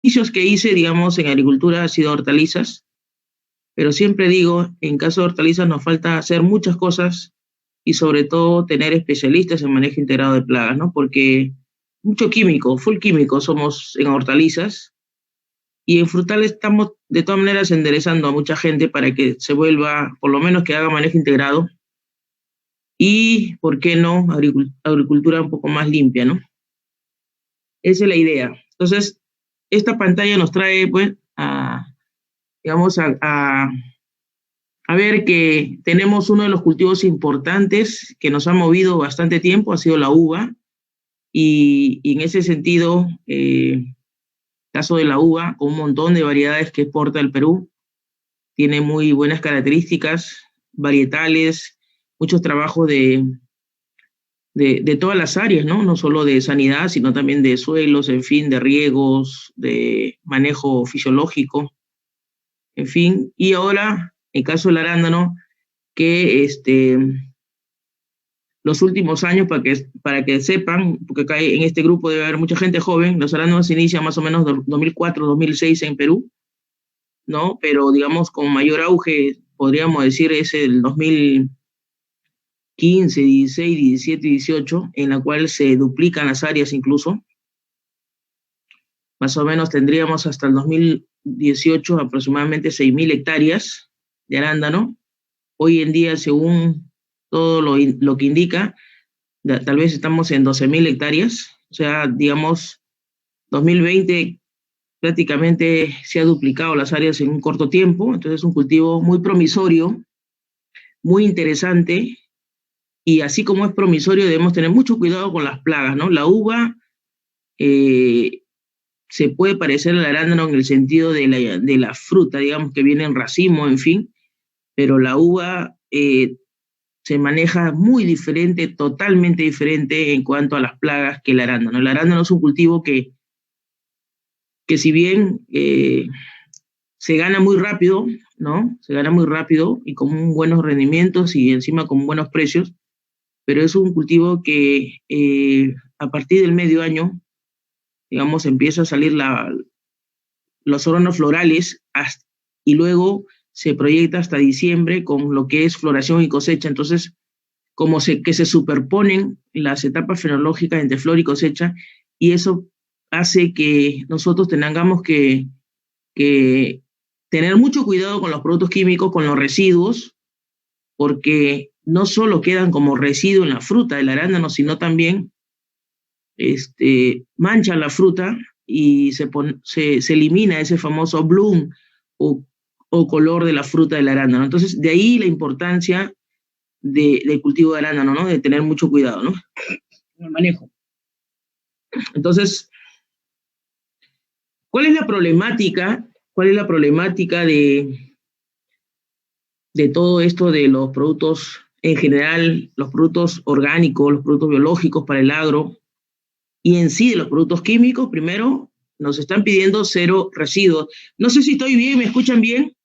inicios que hice, digamos, en agricultura ha sido hortalizas, pero siempre digo, en caso de hortalizas nos falta hacer muchas cosas y sobre todo tener especialistas en manejo integrado de plagas, ¿no? Porque mucho químico, full químico somos en hortalizas y en frutales estamos de todas maneras enderezando a mucha gente para que se vuelva, por lo menos que haga manejo integrado y, ¿por qué no?, agricultura un poco más limpia, ¿no? Esa es la idea. Entonces, esta pantalla nos trae, pues, digamos, a ver que tenemos uno de los cultivos importantes que nos ha movido bastante tiempo, ha sido la uva, y en ese sentido, caso de la uva, con un montón de variedades que exporta el Perú, tiene muy buenas características varietales, muchos trabajos de todas las áreas, ¿no? No solo de sanidad, sino también de suelos, en fin, de riegos, de manejo fisiológico, en fin. Y ahora, en caso del arándano, que los últimos años, para que sepan, porque acá en este grupo debe haber mucha gente joven, los arándanos se inician más o menos 2004, 2006 en Perú, ¿no? Pero digamos con mayor auge, podríamos decir, es el 2015, 16, 17, 18, en la cual se duplican las áreas incluso. Más o menos tendríamos hasta el 2018 aproximadamente 6.000 hectáreas de arándano. Hoy en día, según todo lo que indica, tal vez estamos en 12.000 hectáreas. O sea, digamos, 2020 prácticamente se ha duplicado las áreas en un corto tiempo. Entonces es un cultivo muy promisorio, muy interesante. Y así como es promisorio, debemos tener mucho cuidado con las plagas, ¿no? La uva se puede parecer al arándano en el sentido de la fruta, digamos, que viene en racimo, en fin, pero la uva se maneja muy diferente, totalmente diferente en cuanto a las plagas que el arándano. El arándano es un cultivo que si bien se gana muy rápido, ¿no? Se gana muy rápido y con buenos rendimientos y encima con buenos precios, pero es un cultivo que a partir del medio año, digamos, empieza a salir los órganos florales y luego se proyecta hasta diciembre con lo que es floración y cosecha. Entonces, que se superponen las etapas fenológicas entre flor y cosecha, y eso hace que nosotros tengamos que tener mucho cuidado con los productos químicos, con los residuos, porque no solo quedan como residuo en la fruta del arándano, sino también manchan la fruta y se elimina ese famoso bloom o color de la fruta del arándano. Entonces, de ahí la importancia del cultivo de arándano, ¿no? De tener mucho cuidado, ¿no? En el manejo. Entonces, ¿cuál es la problemática? ¿Cuál es la problemática de todo esto de los productos en general, los productos orgánicos, los productos biológicos para el agro y en sí de los productos químicos? Primero, nos están pidiendo 0 residuos. No sé si estoy bien, ¿me escuchan bien?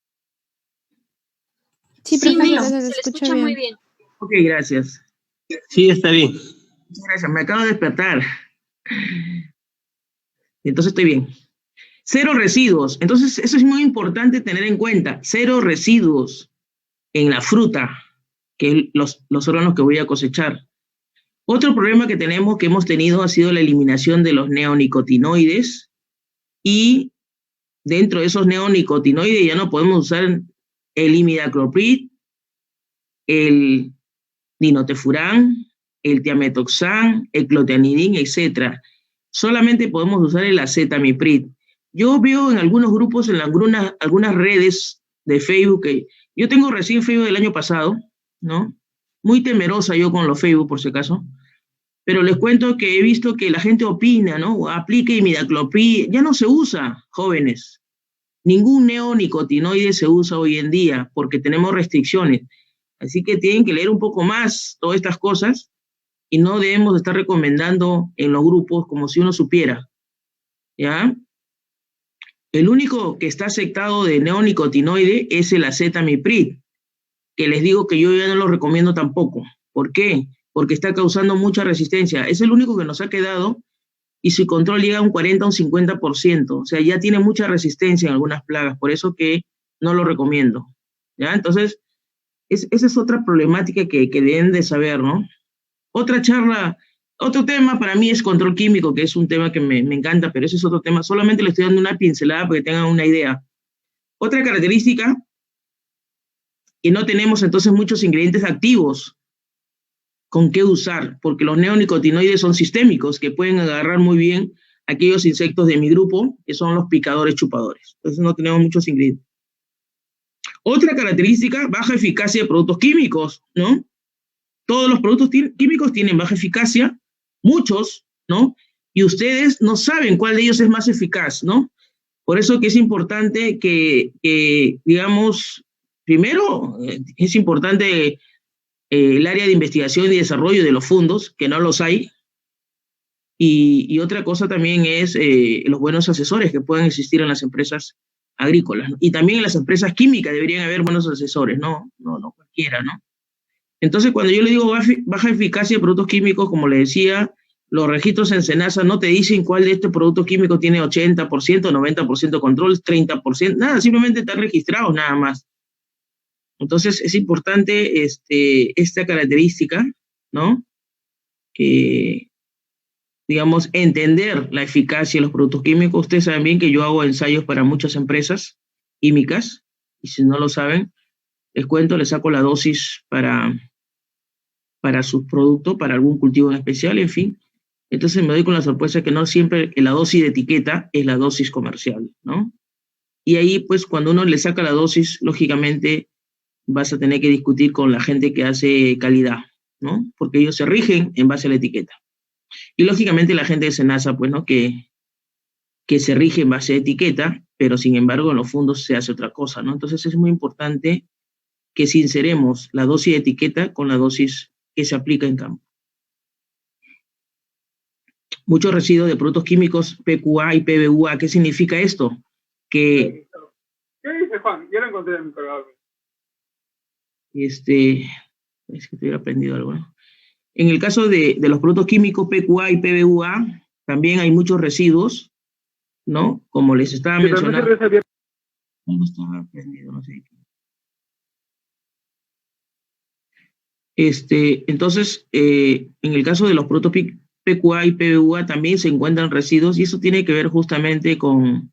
Sí, profesor, se le escucha muy bien. Ok, gracias. Sí, está bien. Muchas gracias, me acabo de despertar. Entonces estoy bien. 0 residuos. Entonces, eso es muy importante tener en cuenta. 0 residuos en la fruta, que es los órganos que voy a cosechar. Otro problema que hemos tenido ha sido la eliminación de los neonicotinoides, y dentro de esos neonicotinoides ya no podemos usar el imidacloprid, el dinotefurán, el tiametoxan, el clotianidin, etc. Solamente podemos usar el acetamiprid. Yo veo en algunos grupos, en algunas redes de Facebook, que yo tengo recién Facebook del año pasado, ¿no? Muy temerosa yo con los Facebook, por si acaso, pero les cuento que he visto que la gente opina, ¿no? Aplique imidacloprid, ya no se usa, jóvenes. Ningún neonicotinoide se usa hoy en día porque tenemos restricciones. Así que tienen que leer un poco más todas estas cosas y no debemos estar recomendando en los grupos como si uno supiera, ¿ya? El único que está aceptado de neonicotinoide es el acetamiprid, que les digo que yo ya no lo recomiendo tampoco. ¿Por qué? Porque está causando mucha resistencia. Es el único que nos ha quedado y su control llega a un 40 o un 50%. O sea, ya tiene mucha resistencia en algunas plagas, por eso que no lo recomiendo. ¿Ya? Entonces, esa es otra problemática que deben de saber, ¿no? Otra charla, otro tema para mí es control químico, que es un tema que me encanta, pero ese es otro tema. Solamente le estoy dando una pincelada para que tengan una idea. Otra característica, que no tenemos entonces muchos ingredientes activos con qué usar, porque los neonicotinoides son sistémicos, que pueden agarrar muy bien aquellos insectos de mi grupo, que son los picadores chupadores. Entonces no tenemos muchos ingredientes. Otra característica, baja eficacia de productos químicos, ¿no? Todos los productos químicos tienen baja eficacia, muchos, ¿no? Y ustedes no saben cuál de ellos es más eficaz, ¿no? Por eso que es importante que digamos, primero, es importante el área de investigación y desarrollo de los fondos, que no los hay, y otra cosa también es los buenos asesores que pueden existir en las empresas agrícolas, ¿no? Y también en las empresas químicas deberían haber buenos asesores, no cualquiera, ¿no? Entonces, cuando yo le digo baja eficacia de productos químicos, como le decía, los registros en SENASA no te dicen cuál de este producto químico tiene 80%, 90% control, 30%, nada, simplemente están registrados nada más. Entonces, es importante esta característica, ¿no? Digamos, entender la eficacia de los productos químicos. Ustedes saben bien que yo hago ensayos para muchas empresas químicas, y si no lo saben, les cuento, les saco la dosis para sus productos, para algún cultivo en especial, en fin. Entonces me doy con la sorpresa que no siempre la dosis de etiqueta es la dosis comercial, ¿no? Y ahí, pues, cuando uno le saca la dosis, lógicamente vas a tener que discutir con la gente que hace calidad, ¿no? Porque ellos se rigen en base a la etiqueta. Y lógicamente la gente de SENASA, pues, ¿no? Que se rige en base a etiqueta, pero sin embargo en los fondos se hace otra cosa, ¿no? Entonces es muy importante que sinceremos la dosis de etiqueta con la dosis que se aplica en campo. Muchos residuos de productos químicos PQA y PBUA. ¿Qué significa esto? Que... ¿Qué dice Juan? Yo lo encontré en mi cargador. Es que te hubiera aprendido algo, ¿no? En el caso de los productos químicos PQA y PBUA, también hay muchos residuos, ¿no? Como les estaba mencionando. No estaba aprendido, no sé. Entonces, en el caso de los productos PQA y PBUA también se encuentran residuos, y eso tiene que ver justamente con,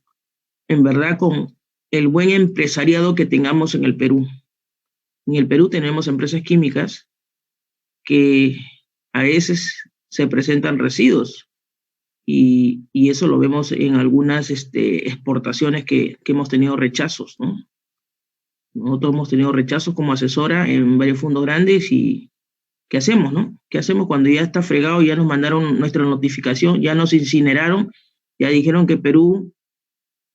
en verdad, con el buen empresariado que tengamos en el Perú. En el Perú tenemos empresas químicas que a veces se presentan residuos, y eso lo vemos en algunas exportaciones que hemos tenido rechazos, ¿no? Nosotros hemos tenido rechazos como asesora en varios fondos grandes, y ¿qué hacemos, no? ¿Qué hacemos cuando ya está fregado, ya nos mandaron nuestra notificación, ya nos incineraron, ya dijeron que Perú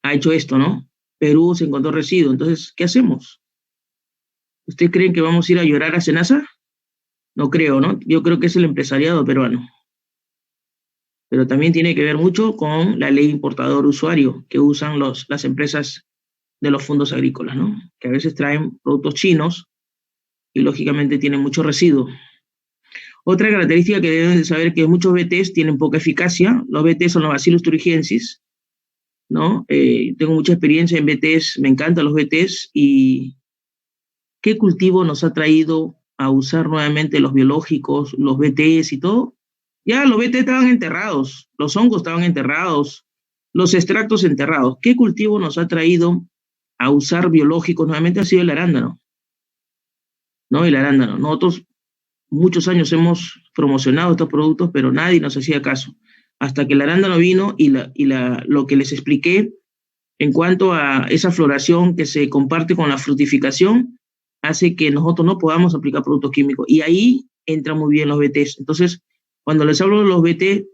ha hecho esto, ¿no? Perú se encontró residuo. Entonces, ¿qué hacemos? ¿Ustedes creen que vamos a ir a llorar a SENASA? No creo, ¿no? Yo creo que es el empresariado peruano. Pero también tiene que ver mucho con la ley importador-usuario que usan las empresas de los fondos agrícolas, ¿no? Que a veces traen productos chinos y lógicamente tienen mucho residuo. Otra característica que deben de saber, que muchos BTs tienen poca eficacia. Los BTs son los Bacillus thuringiensis, ¿no? Tengo mucha experiencia en BTs, me encantan los BTs. ¿Y qué cultivo nos ha traído a usar nuevamente los biológicos, los BTs y todo? Ya los BT estaban enterrados, los hongos estaban enterrados, los extractos enterrados. ¿Qué cultivo nos ha traído a usar biológicos nuevamente? Ha sido el arándano, ¿no? El arándano. Nosotros muchos años hemos promocionado estos productos, pero nadie nos hacía caso. Hasta que el arándano vino y lo que les expliqué en cuanto a esa floración que se comparte con la frutificación, hace que nosotros no podamos aplicar productos químicos. Y ahí entran muy bien los BTs. Entonces, cuando les hablo de los BT,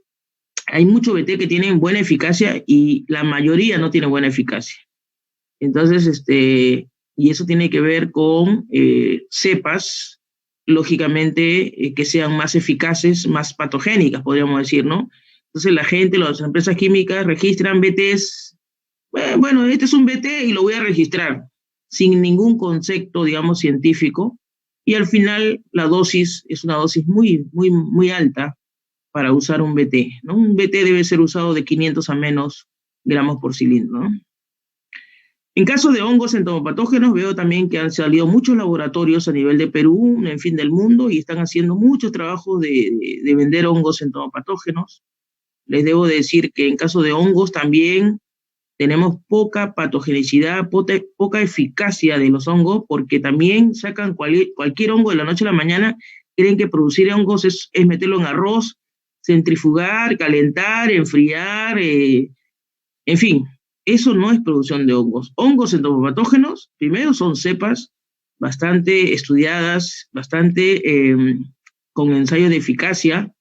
hay muchos BT que tienen buena eficacia y la mayoría no tiene buena eficacia. Entonces, y eso tiene que ver con cepas, lógicamente, que sean más eficaces, más patogénicas, podríamos decir, ¿no? Entonces la gente, las empresas químicas registran BTs, bueno, este es un BT y lo voy a registrar, sin ningún concepto, digamos, científico, y al final la dosis es una dosis muy, muy, muy alta, para usar un BT, ¿no? Un BT debe ser usado de 500 a menos gramos por cilindro, ¿no? En caso de hongos entomopatógenos, veo también que han salido muchos laboratorios a nivel de Perú, en fin, del mundo, y están haciendo muchos trabajos de vender hongos entomopatógenos. Les debo decir que en caso de hongos también tenemos poca patogenicidad, poca eficacia de los hongos, porque también sacan cualquier hongo de la noche a la mañana. Creen que producir hongos es meterlo en arroz, centrifugar, calentar, enfriar, en fin, eso no es producción de hongos. Hongos entomopatógenos, primero son cepas bastante estudiadas, bastante con ensayos de eficacia,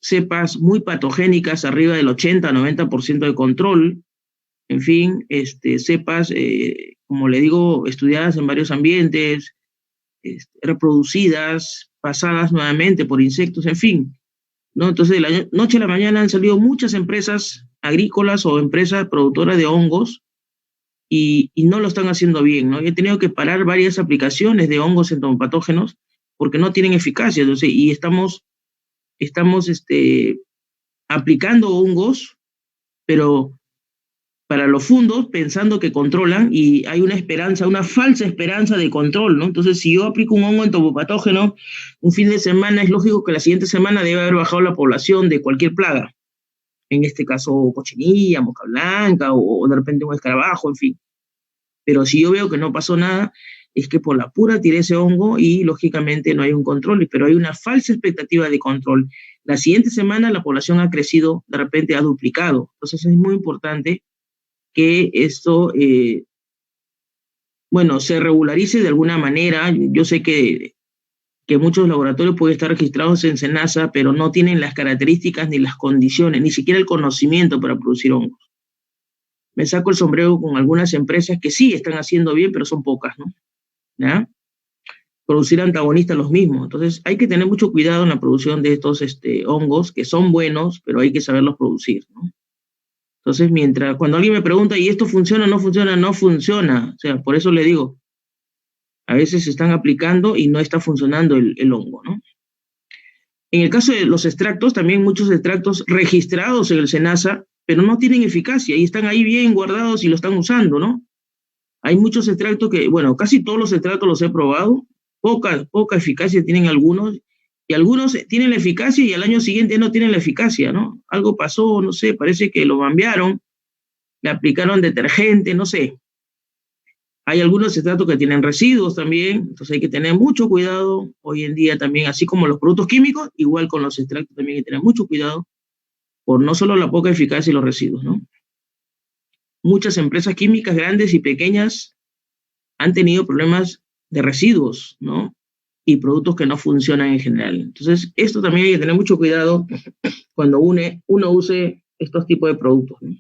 cepas muy patogénicas, arriba del 80-90% de control, en fin, cepas, como le digo, estudiadas en varios ambientes, reproducidas, pasadas nuevamente por insectos, en fin, ¿no? Entonces, de la noche a la mañana han salido muchas empresas agrícolas o empresas productoras de hongos y no lo están haciendo bien, ¿no? He tenido que parar varias aplicaciones de hongos entomopatógenos porque no tienen eficacia, entonces, y estamos aplicando hongos, pero para los fundos pensando que controlan y hay una esperanza, una falsa esperanza de control, ¿no? Entonces, si yo aplico un hongo entomopatógeno un fin de semana, es lógico que la siguiente semana debe haber bajado la población de cualquier plaga. En este caso, cochinilla, mosca blanca o de repente un escarabajo, en fin. Pero si yo veo que no pasó nada, es que por la pura tiré ese hongo y lógicamente no hay un control, pero hay una falsa expectativa de control. La siguiente semana la población ha crecido, de repente ha duplicado. Entonces es muy importante que esto, se regularice de alguna manera. Yo sé que muchos laboratorios pueden estar registrados en SENASA, pero no tienen las características ni las condiciones, ni siquiera el conocimiento para producir hongos. Me saco el sombrero con algunas empresas que sí están haciendo bien, pero son pocas, ¿no? ¿Ya? Producir antagonistas los mismos. Entonces hay que tener mucho cuidado en la producción de estos hongos, que son buenos, pero hay que saberlos producir, ¿no? Entonces, cuando alguien me pregunta, ¿y esto funciona o no funciona? No funciona. O sea, por eso le digo, a veces se están aplicando y no está funcionando el hongo, ¿no? En el caso de los extractos, también muchos extractos registrados en el SENASA, pero no tienen eficacia y están ahí bien guardados y lo están usando, ¿no? Hay muchos extractos que, casi todos los extractos los he probado, poca eficacia tienen algunos, y algunos tienen la eficacia y al año siguiente no tienen la eficacia, ¿no? Algo pasó, no sé, parece que lo cambiaron, le aplicaron detergente, no sé. Hay algunos extractos que tienen residuos también, entonces hay que tener mucho cuidado hoy en día también, así como los productos químicos, igual con los extractos también hay que tener mucho cuidado por no solo la poca eficacia y los residuos, ¿no? Muchas empresas químicas grandes y pequeñas han tenido problemas de residuos, ¿no? Y productos que no funcionan en general. Entonces, esto también hay que tener mucho cuidado cuando uno use estos tipos de productos, ¿no?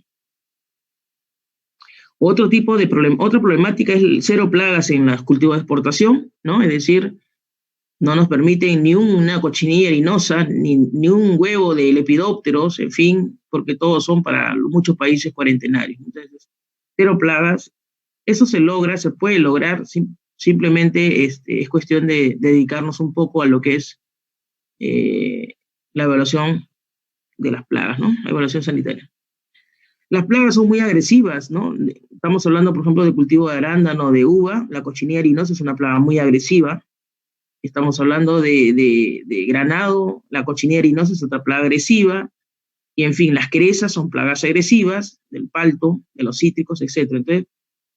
Otra problemática es el cero plagas en los cultivos de exportación, ¿no? Es decir, no nos permiten ni una cochinilla harinosa, ni un huevo de lepidópteros, en fin, porque todos son para muchos países cuarentenarios. Entonces, cero plagas, eso se puede lograr, simplemente es cuestión de dedicarnos un poco a lo que es la evaluación de las plagas, ¿no? La evaluación sanitaria. Las plagas son muy agresivas, ¿no? Estamos hablando, por ejemplo, de cultivo de arándano, de uva. La cochinilla harinosa es una plaga muy agresiva. Estamos hablando de granado. La cochinilla harinosa es otra plaga agresiva. Y, en fin, las crezas son plagas agresivas, del palto, de los cítricos, etc. Entonces,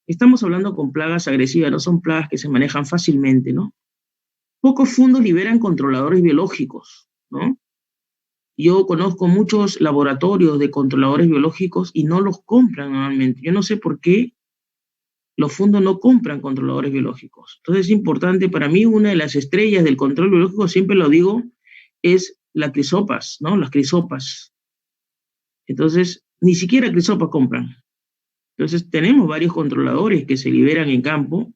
estamos hablando con plagas agresivas, no son plagas que se manejan fácilmente, ¿no? Pocos fundos liberan controladores biológicos, ¿no? Yo conozco muchos laboratorios de controladores biológicos y no los compran normalmente. Yo no sé por qué los fondos no compran controladores biológicos. Entonces es importante, para mí una de las estrellas del control biológico, siempre lo digo, es las crisopas, ¿no? Las crisopas. Entonces, ni siquiera crisopas compran. Entonces tenemos varios controladores que se liberan en campo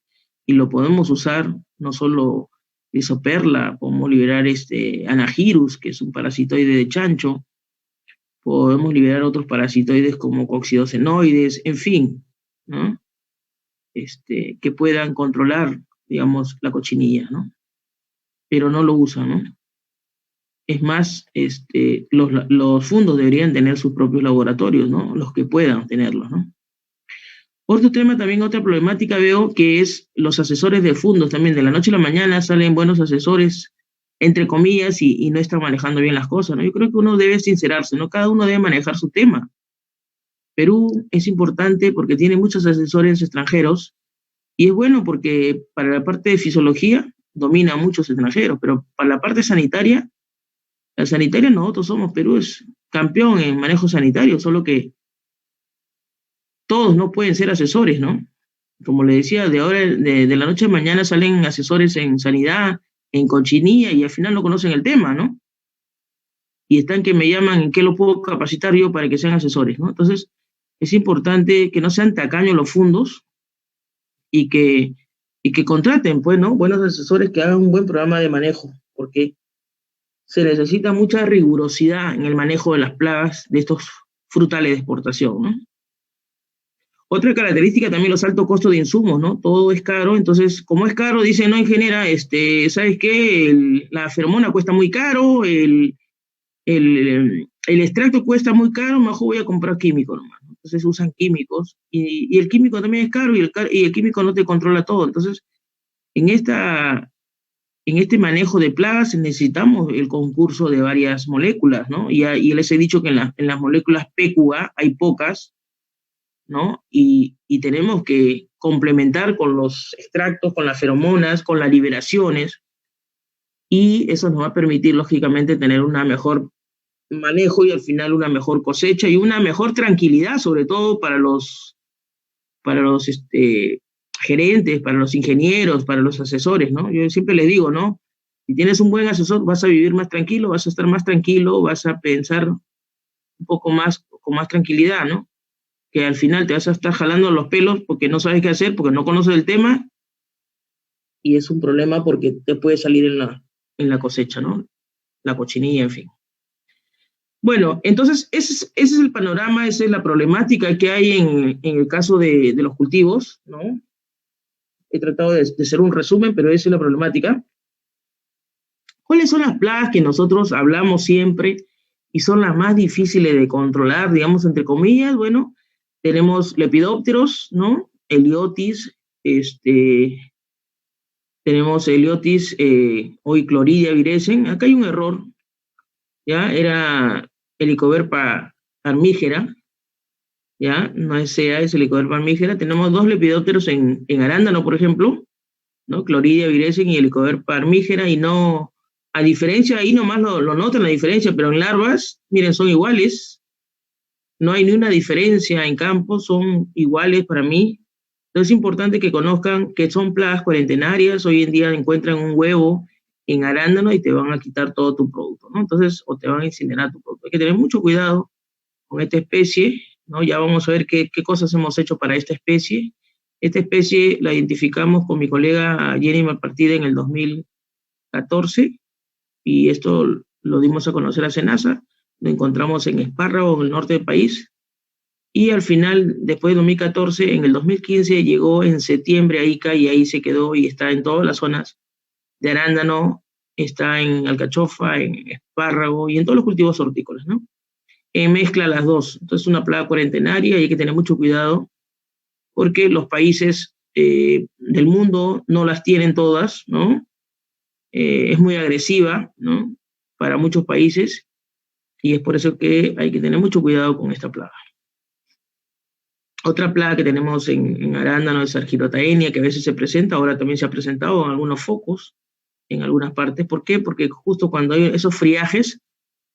y lo podemos usar, no solo crisoperla, podemos liberar anagirus, que es un parasitoide de chancho, podemos liberar otros parasitoides como coccidocenoides, en fin, ¿no? Que puedan controlar, digamos, la cochinilla, ¿no? Pero no lo usan, ¿no? Es más, los fundos deberían tener sus propios laboratorios, ¿no? Los que puedan tenerlos, ¿no? Otro tema también, otra problemática veo que es los asesores de fondos también. De la noche a la mañana salen buenos asesores, entre comillas, y no están manejando bien las cosas, ¿no? Yo creo que uno debe sincerarse, ¿no? Cada uno debe manejar su tema. Perú es importante porque tiene muchos asesores extranjeros y es bueno porque para la parte de fisiología domina a muchos extranjeros, pero para la parte sanitaria, la sanitaria nosotros somos, Perú es campeón en manejo sanitario, solo que todos no pueden ser asesores, ¿no? Como le decía, de la noche a mañana salen asesores en sanidad, en cochinilla, y al final no conocen el tema, ¿no? Y están que me llaman, ¿en qué lo puedo capacitar yo para que sean asesores, ¿no? Entonces, es importante que no sean tacaños los fondos y que contraten, pues, ¿no? Buenos asesores que hagan un buen programa de manejo, porque se necesita mucha rigurosidad en el manejo de las plagas de estos frutales de exportación, ¿no? Otra característica también los altos costos de insumos, ¿no? Todo es caro, entonces, como es caro, dice, no, ingeniera, ¿sabes qué? La feromona cuesta muy caro, el extracto cuesta muy caro, mejor voy a comprar químico nomás, ¿no? Entonces usan químicos, y el químico también es caro, y el químico no te controla todo. Entonces, en este manejo de plagas necesitamos el concurso de varias moléculas, ¿no? Y les he dicho que en las moléculas PQA hay pocas, ¿no? Y tenemos que complementar con los extractos, con las feromonas, con las liberaciones, y eso nos va a permitir, lógicamente, tener un mejor manejo y al final una mejor cosecha y una mejor tranquilidad, sobre todo para los gerentes, para los ingenieros, para los asesores, ¿no? Yo siempre les digo, ¿no? Si tienes un buen asesor, vas a vivir más tranquilo, vas a estar más tranquilo, vas a pensar un poco más, con más tranquilidad, ¿no? Que al final te vas a estar jalando los pelos porque no sabes qué hacer, porque no conoces el tema, y es un problema porque te puede salir en la cosecha, ¿no? La cochinilla, en fin. Bueno, entonces ese es el panorama, esa es la problemática que hay en el caso de los cultivos, ¿no? He tratado de hacer un resumen, pero esa es la problemática. ¿Cuáles son las plagas que nosotros hablamos siempre y son las más difíciles de controlar, digamos, entre comillas? Bueno, tenemos lepidópteros, ¿no? Heliotis, tenemos Heliotis, hoy Cloridia virescens. Acá hay un error, ¿ya? Era Helicoverpa armígera, ¿ya? No es SEA, es Helicoverpa armígera. Tenemos dos lepidópteros en arándano, por ejemplo, ¿no? Cloridia virescens y Helicoverpa armígera, y no, a diferencia, ahí nomás lo notan la diferencia, pero en larvas, miren, son iguales. No hay ni una diferencia en campo, son iguales para mí. Entonces es importante que conozcan que son plagas cuarentenarias. Hoy en día encuentran un huevo en arándano y te van a quitar todo tu producto, ¿no? Entonces, o te van a incinerar tu producto. Hay que tener mucho cuidado con esta especie, ¿no? Ya vamos a ver qué cosas hemos hecho para esta especie. Esta especie la identificamos con mi colega Jenny Malpartida en el 2014, y esto lo dimos a conocer a SENASA. Lo encontramos en Espárrago, en el norte del país, y al final, después de 2014, en el 2015 llegó en septiembre a Ica, y ahí se quedó y está en todas las zonas de arándano, está en alcachofa, en espárrago y en todos los cultivos hortícolas, ¿no? Mezcla las dos. Entonces es una plaga cuarentenaria y hay que tener mucho cuidado porque los países del mundo no las tienen todas, ¿no? Es muy agresiva, ¿no? Para muchos países, y es por eso que hay que tener mucho cuidado con esta plaga. Otra plaga que tenemos en arándano es Argyrotaenia, que a veces se presenta, ahora también se ha presentado en algunos focos, en algunas partes. ¿Por qué? Porque justo cuando hay esos friajes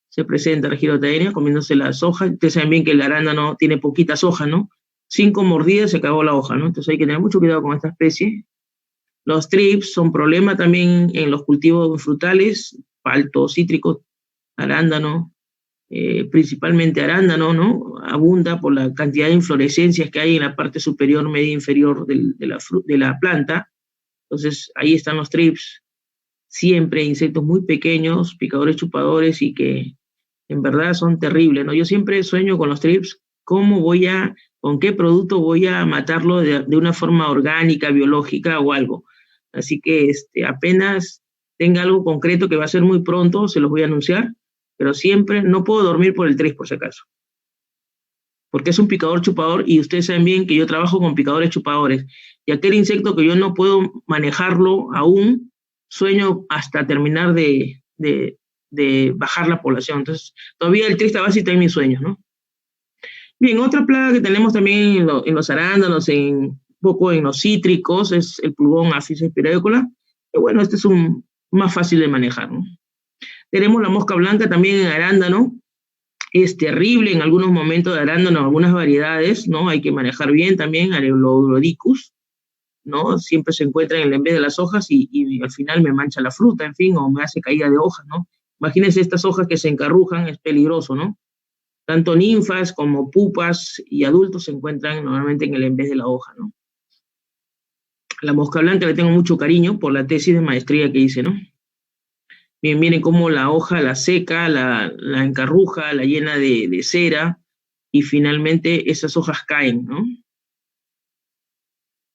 se presenta Argyrotaenia comiéndose las hojas. Ustedes saben bien que el arándano tiene poquitas hojas, ¿no? 5 mordidas se acabó la hoja, ¿no? Entonces hay que tener mucho cuidado con esta especie. Los trips son problema también en los cultivos frutales, palto, cítrico, arándano, principalmente arándano, ¿no? Abunda por la cantidad de inflorescencias que hay en la parte superior, media, inferior de la planta. Entonces ahí están los trips, siempre insectos muy pequeños, picadores, chupadores, y que en verdad son terribles, ¿no? Yo siempre sueño con los trips, con qué producto voy a matarlo de una forma orgánica, biológica o algo. Así que apenas tenga algo concreto que va a ser muy pronto, se los voy a anunciar, pero siempre no puedo dormir por el 3 por si acaso. Porque es un picador chupador y ustedes saben bien que yo trabajo con picadores chupadores. Y aquel insecto que yo no puedo manejarlo aún, sueño hasta terminar de bajar la población. Entonces, todavía el 3 está base está en mis sueños, ¿no? Bien, otra plaga que tenemos también en los arándanos, un poco en los cítricos, es el pulgón Apis spiroicola. Y bueno, este es más fácil de manejar, ¿no? Tenemos la mosca blanca también en arándano. Es terrible en algunos momentos de arándano, algunas variedades, ¿no? Hay que manejar bien también, Areolodicus, ¿no? Siempre se encuentra en vez de las hojas y al final me mancha la fruta, en fin, o me hace caída de hojas, ¿no? Imagínense estas hojas que se encarrujan, es peligroso, ¿no? Tanto ninfas como pupas y adultos se encuentran normalmente en vez de la hoja, ¿no? La mosca blanca le tengo mucho cariño por la tesis de maestría que hice, ¿no? Bien, miren cómo la hoja la seca, la encarruja, la llena de cera, y finalmente esas hojas caen, ¿no?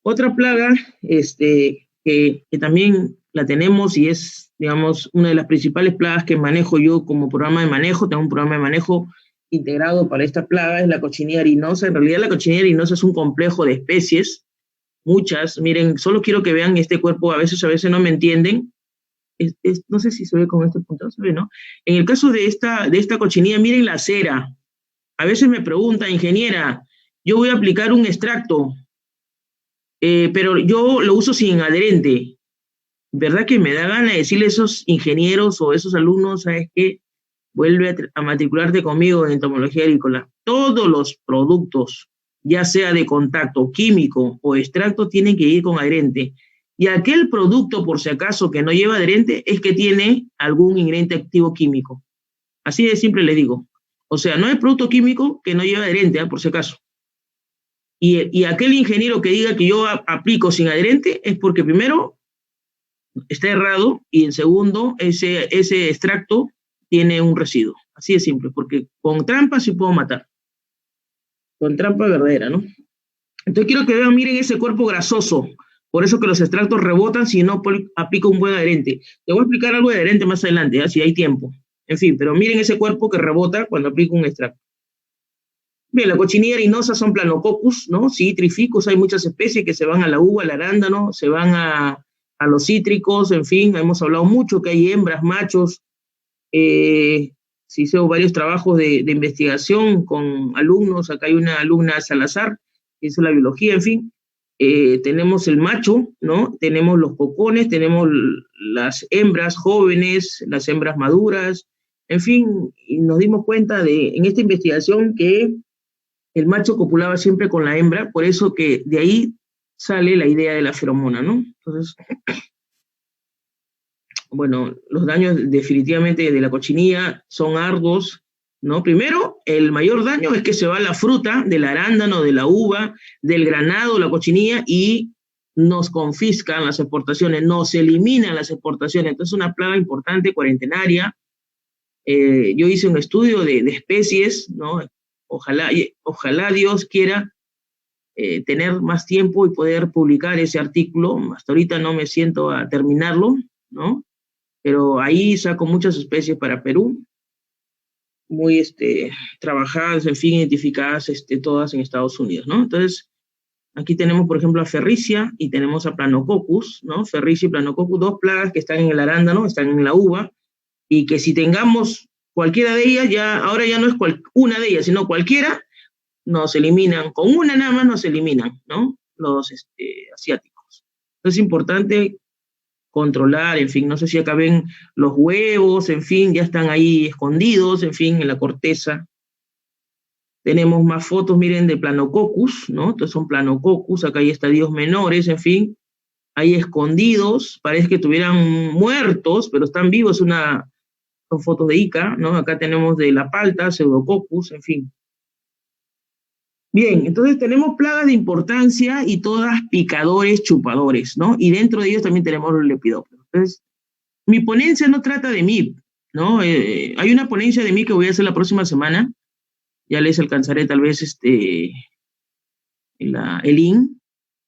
Otra plaga que también la tenemos y es, digamos, una de las principales plagas que manejo yo como programa de manejo, tengo un programa de manejo integrado para esta plaga, es la cochinilla harinosa. En realidad la cochinilla harinosa es un complejo de especies, muchas. Miren, solo quiero que vean este cuerpo, a veces no me entienden. No sé si se ve con este punto, se ve, ¿no? En el caso de esta cochinilla, miren la cera. A veces me pregunta, ingeniera, yo voy a aplicar un extracto, pero yo lo uso sin adherente. ¿Verdad que me da gana de decirle a esos ingenieros o esos alumnos, sabes qué? Vuelve a matricularte conmigo en entomología agrícola. Todos los productos, ya sea de contacto químico o extracto, tienen que ir con adherente. Y aquel producto, por si acaso, que no lleva adherente, es que tiene algún ingrediente activo químico. Así de simple le digo. O sea, no hay producto químico que no lleve adherente, por si acaso. Y aquel ingeniero que diga que yo aplico sin adherente es porque primero está errado y en segundo, ese extracto tiene un residuo. Así de simple, porque con trampa sí puedo matar. Con trampa verdadera, ¿no? Entonces quiero que vean, miren ese cuerpo grasoso. Por eso que los extractos rebotan si no aplico un buen adherente. Te voy a explicar algo de adherente más adelante, ¿ya? Si hay tiempo. En fin, pero miren ese cuerpo que rebota cuando aplico un extracto. Bien, la cochinilla harinosa son Planococcus, ¿no? Citrificus, hay muchas especies que se van a la uva, al arándano, se van a los cítricos, en fin, hemos hablado mucho que hay hembras, machos. Sí, hice varios trabajos de investigación con alumnos. Acá hay una alumna, Salazar, que hizo la biología, en fin. Tenemos el macho, ¿no? Tenemos los cocones, tenemos las hembras jóvenes, las hembras maduras, en fin, y nos dimos cuenta en esta investigación que el macho copulaba siempre con la hembra, por eso que de ahí sale la idea de la feromona, ¿no? Entonces, bueno, los daños definitivamente de la cochinilla son arduos, ¿no? Primero, el mayor daño es que se va la fruta del arándano, de la uva, del granado, la cochinilla, y nos confiscan las exportaciones, nos eliminan las exportaciones. Entonces, una plaga importante, cuarentenaria. Yo hice un estudio de especies, ¿no? Ojalá Dios quiera tener más tiempo y poder publicar ese artículo. Hasta ahorita no me siento a terminarlo, ¿no? Pero ahí saco muchas especies para Perú, muy trabajadas, en fin, identificadas todas en Estados Unidos, ¿no? Entonces, aquí tenemos, por ejemplo, a Ferricia y tenemos a Planococcus, ¿no? Ferricia y Planococcus, dos plagas que están en el arándano, están en la uva, y que si tengamos cualquiera de ellas, ahora ya no es una de ellas, sino cualquiera, nos eliminan, con una nada más nos eliminan, ¿no? Los asiáticos. Entonces es importante controlar, en fin, no sé si acá ven los huevos, en fin, ya están ahí escondidos, en fin, en la corteza. Tenemos más fotos, miren, de Planococcus, ¿no? Entonces son Planococcus, acá hay estadios menores, en fin, ahí escondidos, parece que estuvieran muertos, pero están vivos, son fotos de Ica, ¿no? Acá tenemos de la palta, Pseudococcus, en fin. Bien, entonces tenemos plagas de importancia y todas picadores, chupadores, ¿no? Y dentro de ellos también tenemos los lepidópteros. Entonces, mi ponencia no trata de MIP, ¿no? Hay una ponencia de MIP que voy a hacer la próxima semana, ya les alcanzaré tal vez el link,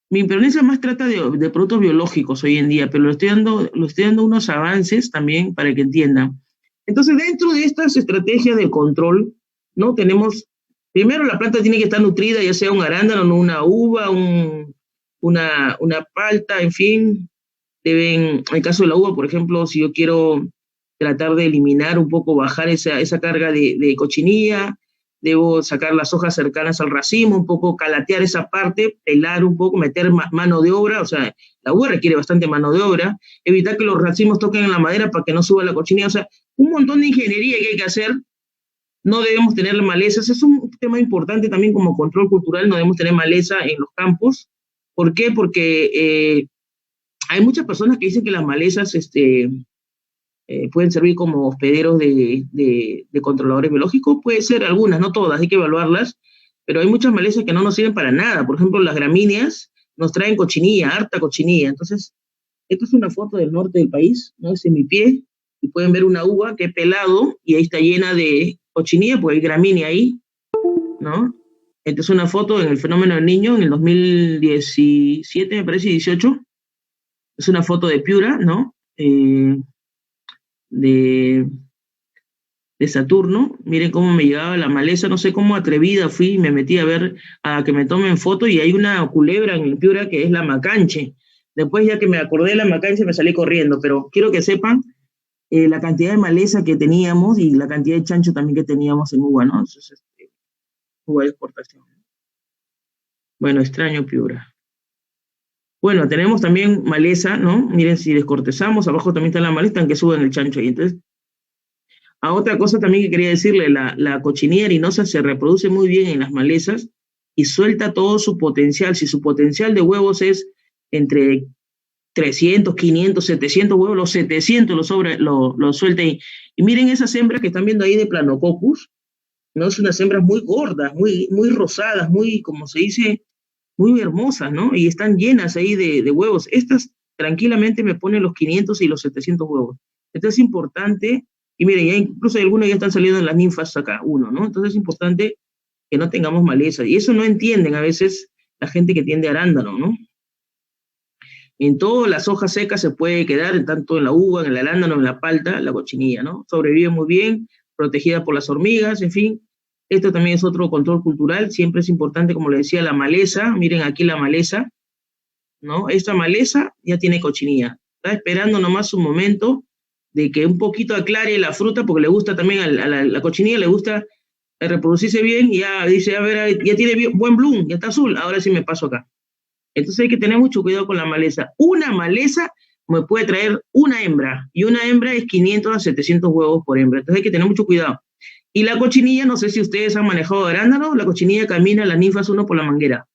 Mi imperionencia más trata de productos biológicos hoy en día, pero le estoy dando unos avances también para que entiendan. Entonces, dentro de estas estrategias de control, ¿no? Tenemos, primero la planta tiene que estar nutrida, ya sea un arándano, una uva, una palta, en fin. En el caso de la uva, por ejemplo, si yo quiero tratar de eliminar un poco, bajar esa carga de cochinilla, debo sacar las hojas cercanas al racimo, un poco calatear esa parte, pelar un poco, meter mano de obra, o sea, la uva requiere bastante mano de obra, evitar que los racimos toquen en la madera para que no suba la cochinilla, o sea, un montón de ingeniería que hay que hacer. No debemos tener malezas, es un tema importante también como control cultural, no debemos tener maleza en los campos. ¿Por qué? Porque hay muchas personas que dicen que las malezas pueden servir como hospederos de controladores biológicos. Puede ser algunas, no todas, hay que evaluarlas, pero hay muchas malezas que no nos sirven para nada. Por ejemplo, las gramíneas nos traen cochinilla, harta cochinilla. Entonces, esto es una foto del norte del país, ¿no? Es en mi pie, y pueden ver una uva que he pelado, y ahí está llena de cochinilla, porque hay gramínea ahí, ¿no? Esta es una foto en el fenómeno del niño, en el 2017, me parece, 18. Es una foto de Piura, ¿no? De Saturno. Miren cómo me llegaba la maleza, no sé cómo atrevida fui, y me metí a ver, a que me tomen foto, y hay una culebra en el Piura que es la macanche. Después, ya que me acordé de la macanche, me salí corriendo, pero quiero que sepan la cantidad de maleza que teníamos y la cantidad de chancho también que teníamos en uva, ¿no? Entonces, uva de exportación. Bueno, extraño Piura. Bueno, tenemos también maleza, ¿no? Miren, si descortezamos, abajo también está la maleza, en que suben el chancho ahí. Entonces, a otra cosa también que quería decirle, la cochinilla harinosa se reproduce muy bien en las malezas y suelta todo su potencial. Si su potencial de huevos es entre 300, 500, 700 huevos, los 700 los suelta ahí. Y miren esas hembras que están viendo ahí de Planococcus, ¿no? Son unas hembras muy gordas, muy rosadas, muy, como se dice, muy hermosas, ¿no? Y están llenas ahí de huevos. Estas tranquilamente me ponen los 500 y los 700 huevos. Entonces es importante, y miren, ya incluso algunas ya están saliendo en las ninfas acá, uno, ¿no? Entonces es importante que no tengamos maleza. Y eso no entienden a veces la gente que tiende arándano, ¿no? En todas las hojas secas se puede quedar, tanto en la uva, en el arándano, en la palta, la cochinilla, ¿no? Sobrevive muy bien, protegida por las hormigas, en fin. Esto también es otro control cultural. Siempre es importante, como le decía, la maleza. Miren aquí la maleza, ¿no? Esta maleza ya tiene cochinilla. Está esperando nomás un momento de que un poquito aclare la fruta, porque le gusta también a la cochinilla, le gusta reproducirse bien, y ya dice, a ver, ya tiene buen bloom, ya está azul, ahora sí me paso acá. Entonces hay que tener mucho cuidado con la maleza. Una maleza me puede traer una hembra, y una hembra es 500 a 700 huevos por hembra. Entonces hay que tener mucho cuidado. Y la cochinilla, no sé si ustedes han manejado arándano, la cochinilla camina las ninfas uno por la manguera.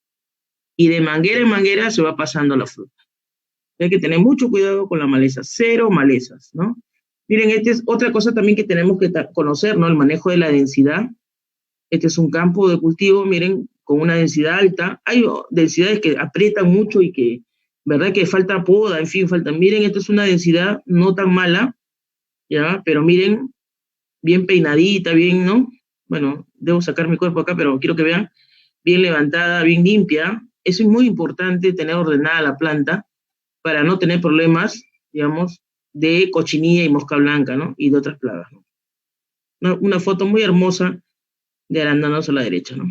Y de manguera en manguera se va pasando la fruta. Hay que tener mucho cuidado con la maleza. Cero malezas, ¿no? Miren, esta es otra cosa también que tenemos que conocer, ¿no? El manejo de la densidad. Este es un campo de cultivo, miren, con una densidad alta. Hay densidades que aprietan mucho y que, ¿verdad? Que falta poda, en fin, falta. Miren, esta es una densidad no tan mala, ¿ya? Pero miren, bien peinadita, bien, ¿no? Bueno, debo sacar mi cuerpo acá, pero quiero que vean, bien levantada, bien limpia. Eso es muy importante, tener ordenada la planta para no tener problemas, digamos, de cochinilla y mosca blanca, ¿no? Y de otras plagas, ¿no? Una foto muy hermosa de arándanos a la derecha, ¿no?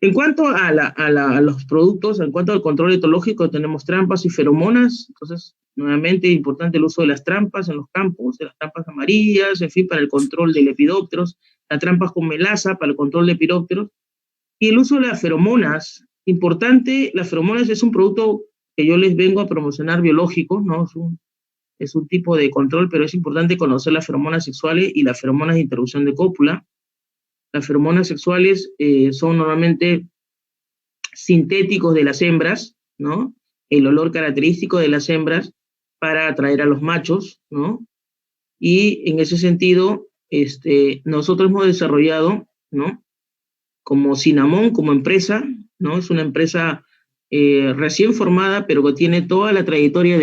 En cuanto a los productos, en cuanto al control etológico, tenemos trampas y feromonas. Entonces, nuevamente, importante el uso de las trampas en los campos, de las trampas amarillas, en fin, para el control de lepidópteros, las trampas con melaza para el control de lepidópteros, y el uso de las feromonas. Importante, las feromonas es un producto que yo les vengo a promocionar biológico, ¿no? Es un tipo de control, pero es importante conocer las feromonas sexuales y las feromonas de interrupción de cópula. Las feromonas sexuales son normalmente sintéticos de las hembras, ¿no? El olor característico de las hembras para atraer a los machos, ¿no? Y en ese sentido, nosotros hemos desarrollado, ¿no? Como Cinnamon, como empresa, ¿no? Es una empresa recién formada, pero que tiene toda la trayectoria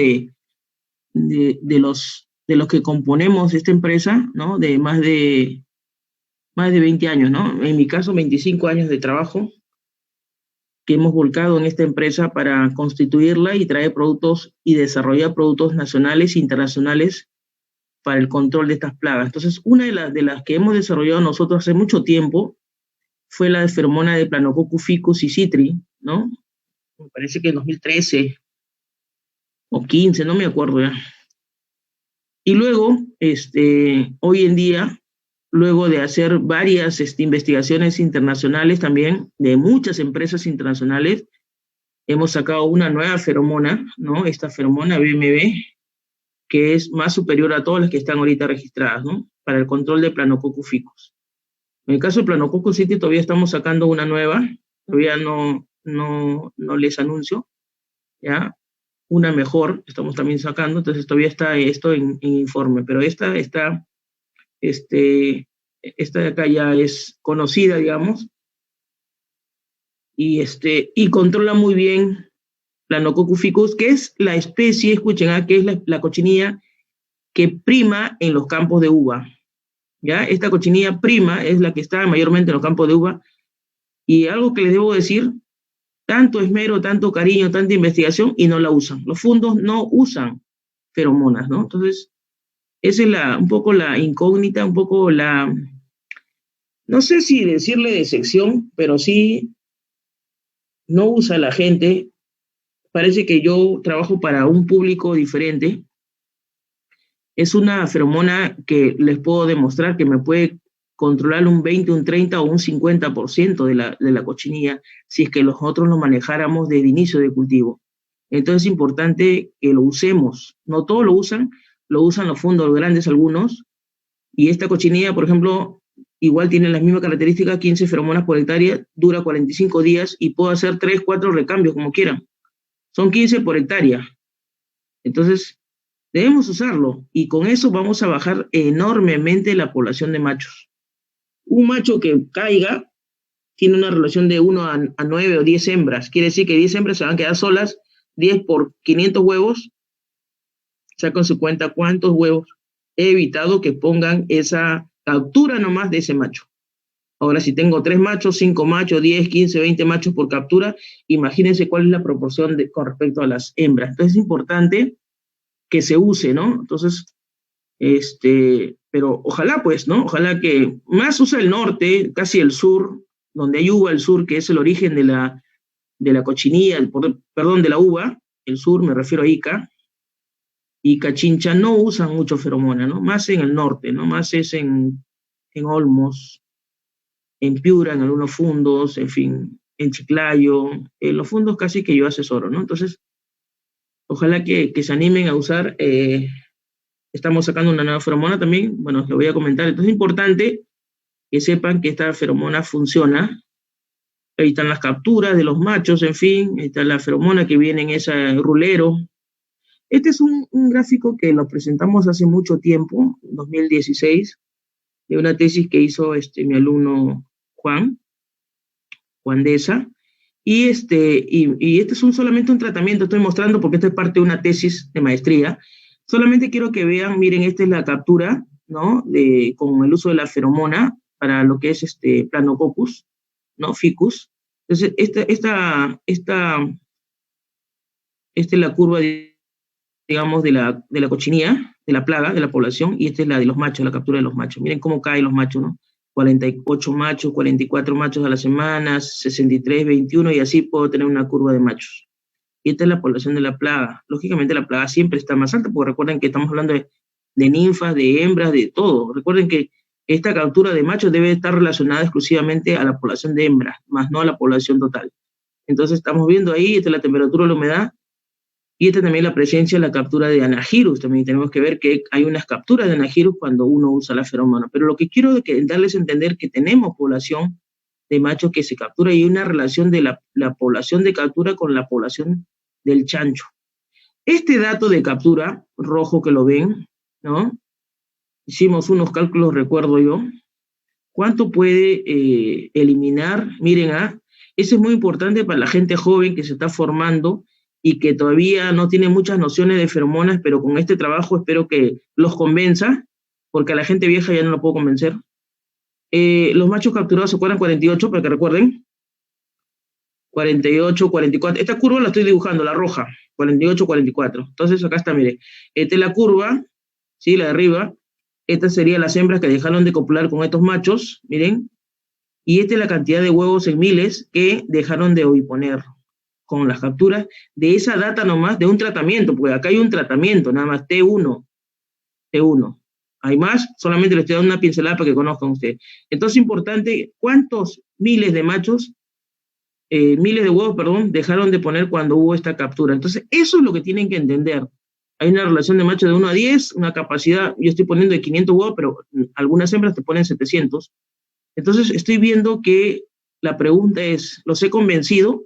de los que componemos esta empresa, ¿no? De más de 20 años, ¿no? En mi caso, 25 años de trabajo. que hemos volcado en esta empresa para constituirla y traer productos y desarrollar productos nacionales e internacionales para el control de estas plagas. Entonces, una de las que hemos desarrollado nosotros hace mucho tiempo fue la de feromona de Planococcus ficus y citri, ¿no? Me parece que en 2013 o 15, no me acuerdo ya. Y luego, hoy en día, luego de hacer varias investigaciones internacionales también, de muchas empresas internacionales, hemos sacado una nueva feromona, ¿no? Esta feromona BMB, que es más superior a todas las que están ahorita registradas, ¿no? Para el control de Planococcus ficus. En el caso de Planococcus citri todavía estamos sacando una nueva, todavía no les anuncio, ¿ya? Una mejor, estamos también sacando, entonces todavía está esto en informe, pero esta de acá ya es conocida, digamos, y controla muy bien Planococcus ficus, que es la especie, escuchen, que es la cochinilla que prima en los campos de uva, ¿ya? Esta cochinilla prima es la que está mayormente en los campos de uva, y algo que les debo decir, tanto esmero, tanto cariño, tanta investigación, y no la usan. Los fundos no usan feromonas, ¿no? Entonces, esa es un poco la incógnita, un poco no sé si decirle decepción, pero sí no usa la gente. Parece que yo trabajo para un público diferente. Es una feromona que les puedo demostrar que me puede controlar un 20, un 30 o un 50% de la cochinilla si es que nosotros lo manejáramos desde el inicio de cultivo. Entonces es importante que lo usemos. No todos lo usan los fundos grandes algunos, y esta cochinilla, por ejemplo, igual tiene las mismas características, 15 feromonas por hectárea, dura 45 días y puedo hacer 3, 4 recambios como quieran. Son 15 por hectárea. Entonces, debemos usarlo, y con eso vamos a bajar enormemente la población de machos. Un macho que caiga tiene una relación de 1 a 9 o 10 hembras. Quiere decir que 10 hembras se van a quedar solas, 10 por 500 huevos. Sacan su cuenta cuántos huevos he evitado que pongan esa captura nomás de ese macho. Ahora, si tengo 3 machos, 5 machos, 10, 15, 20 machos por captura, imagínense cuál es la proporción con respecto a las hembras. Entonces es importante que se use, ¿no? Entonces, pero ojalá pues, ¿no? Ojalá que más usa el norte, casi el sur, donde hay uva, el sur, que es el origen de la cochinilla, de la uva, el sur, me refiero a Ica, y Cachincha no usan mucho feromona, ¿no? Más en el norte, ¿no? Más es en Olmos, en Piura, en algunos fundos, en fin, en Chiclayo, en los fundos casi que yo asesoro, ¿no? Entonces, ojalá que se animen a usar. Estamos sacando una nueva feromona también, bueno, les voy a comentar. Entonces es importante que sepan que esta feromona funciona. Ahí están las capturas de los machos, en fin, ahí está la feromona que viene en ese rulero. Este es un gráfico que lo presentamos hace mucho tiempo, 2016, de una tesis que hizo mi alumno Juan Deza, y este es solamente un tratamiento, estoy mostrando porque esto es parte de una tesis de maestría. Solamente quiero que vean, miren, esta es la captura, ¿no? Con el uso de la feromona para lo que es Planococcus, ¿no? Ficus. Entonces, esta es la curva, digamos, de la cochinilla, de la plaga, de la población, y esta es la de los machos, la captura de los machos. Miren cómo caen los machos, ¿no? 48 machos, 44 machos a la semana, 63, 21, y así puedo tener una curva de machos. Y esta es la población de la plaga. Lógicamente la plaga siempre está más alta, porque recuerden que estamos hablando de ninfas, de hembras, de todo. Recuerden que esta captura de machos debe estar relacionada exclusivamente a la población de hembras, más no a la población total. Entonces estamos viendo ahí, esta es la temperatura, la humedad, y esta también la presencia, la captura de Anagyrus. También tenemos que ver que hay unas capturas de Anagyrus cuando uno usa la feromona. Pero lo que quiero es darles a entender que tenemos población de machos que se captura, y hay una relación de la población de captura con la población del chancho. Este dato de captura, rojo que lo ven, ¿no? Hicimos unos cálculos, recuerdo yo. ¿Cuánto puede eliminar? Miren, eso es muy importante para la gente joven que se está formando y que todavía no tiene muchas nociones de feromonas, pero con este trabajo espero que los convenza, porque a la gente vieja ya no lo puedo convencer. Los machos capturados se acuerdan 48, para que recuerden. 48, 44. Esta curva la estoy dibujando, la roja, 48, 44. Entonces acá está, mire, esta es la curva, ¿sí? La de arriba. Estas serían las hembras que dejaron de copular con estos machos, miren. Y esta es la cantidad de huevos en miles que dejaron de oviponer con las capturas de esa data nomás, de un tratamiento, porque acá hay un tratamiento, nada más, T1. Hay más, solamente les estoy dando una pincelada para que conozcan ustedes. Entonces es importante, ¿cuántos miles de machos, miles de huevos, perdón, dejaron de poner cuando hubo esta captura? Entonces eso es lo que tienen que entender. Hay una relación de machos de 1 a 10, una capacidad, yo estoy poniendo de 500 huevos, pero algunas hembras te ponen 700. Entonces estoy viendo que la pregunta es, ¿los he convencido?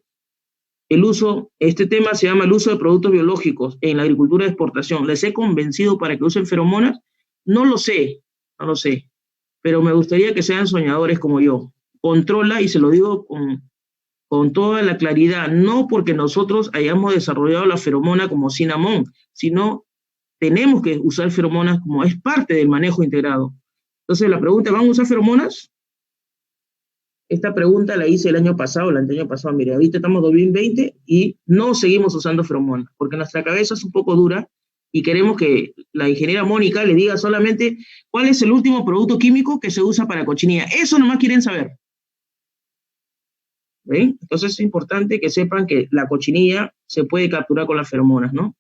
Este tema se llama el uso de productos biológicos en la agricultura de exportación. ¿Les he convencido para que usen feromonas? No lo sé, pero me gustaría que sean soñadores como yo. Controla, y se lo digo con toda la claridad, no porque nosotros hayamos desarrollado la feromona como cinnamon, sino tenemos que usar feromonas como es parte del manejo integrado. Entonces la pregunta, ¿van a usar feromonas? Esta pregunta la hice el año pasado, el anteaño pasado, mire, ahorita estamos en 2020 y no seguimos usando feromonas, porque nuestra cabeza es un poco dura y queremos que la ingeniera Mónica le diga solamente cuál es el último producto químico que se usa para cochinilla. Eso nomás quieren saber. ¿Ven? Entonces es importante que sepan que la cochinilla se puede capturar con las feromonas, ¿no?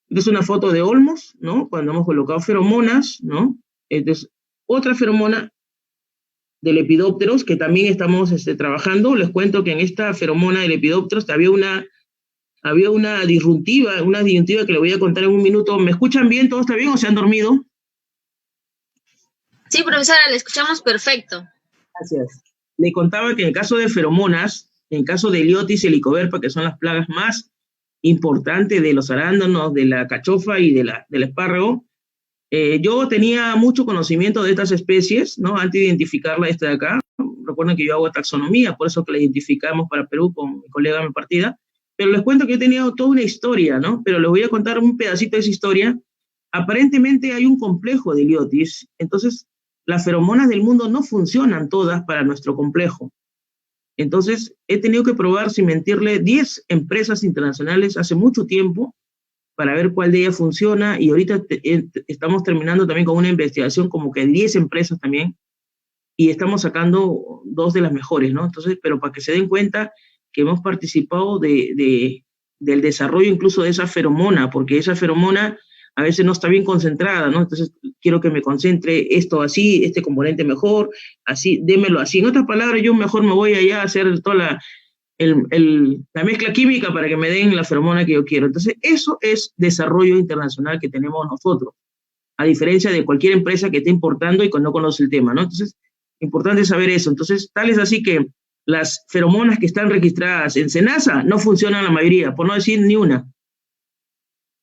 Esta es una foto de Olmos, ¿no? Cuando hemos colocado feromonas, ¿no? Esta es otra feromona del Lepidopteros, que también estamos trabajando. Les cuento que en esta feromona del Lepidopteros había una disyuntiva que le voy a contar en un minuto. ¿Me escuchan bien? ¿Todo está bien o se han dormido? Sí, profesora, le escuchamos perfecto. Gracias. Le contaba que en el caso de feromonas, en el caso de Heliotis y Helicoverpa, que son las plagas más importantes de los arándanos, de la cachofa y del espárrago, yo tenía mucho conocimiento de estas especies, ¿no? Antes de identificarla esta de acá. Recuerden que yo hago taxonomía, por eso que la identificamos para Perú con mi colega de mi partida. Pero les cuento que he tenido toda una historia, ¿no? Pero les voy a contar un pedacito de esa historia. Aparentemente hay un complejo de Heliotis, entonces las feromonas del mundo no funcionan todas para nuestro complejo. Entonces he tenido que probar, sin mentirle, 10 empresas internacionales hace mucho tiempo, para ver cuál de ellas funciona, y ahorita estamos terminando también con una investigación como que 10 empresas también, y estamos sacando 2 de las mejores, ¿no? Entonces, pero para que se den cuenta que hemos participado del desarrollo incluso de esa feromona, porque esa feromona a veces no está bien concentrada, ¿no? Entonces, quiero que me concentre esto así, este componente mejor, así, démelo así. En otras palabras, yo mejor me voy allá a hacer toda la mezcla química para que me den la feromona que yo quiero. Entonces, eso es desarrollo internacional que tenemos nosotros, a diferencia de cualquier empresa que esté importando y que no conoce el tema, ¿no? Entonces, importante saber eso. Entonces, tal es así que las feromonas que están registradas en SENASA no funcionan la mayoría, por no decir ni una.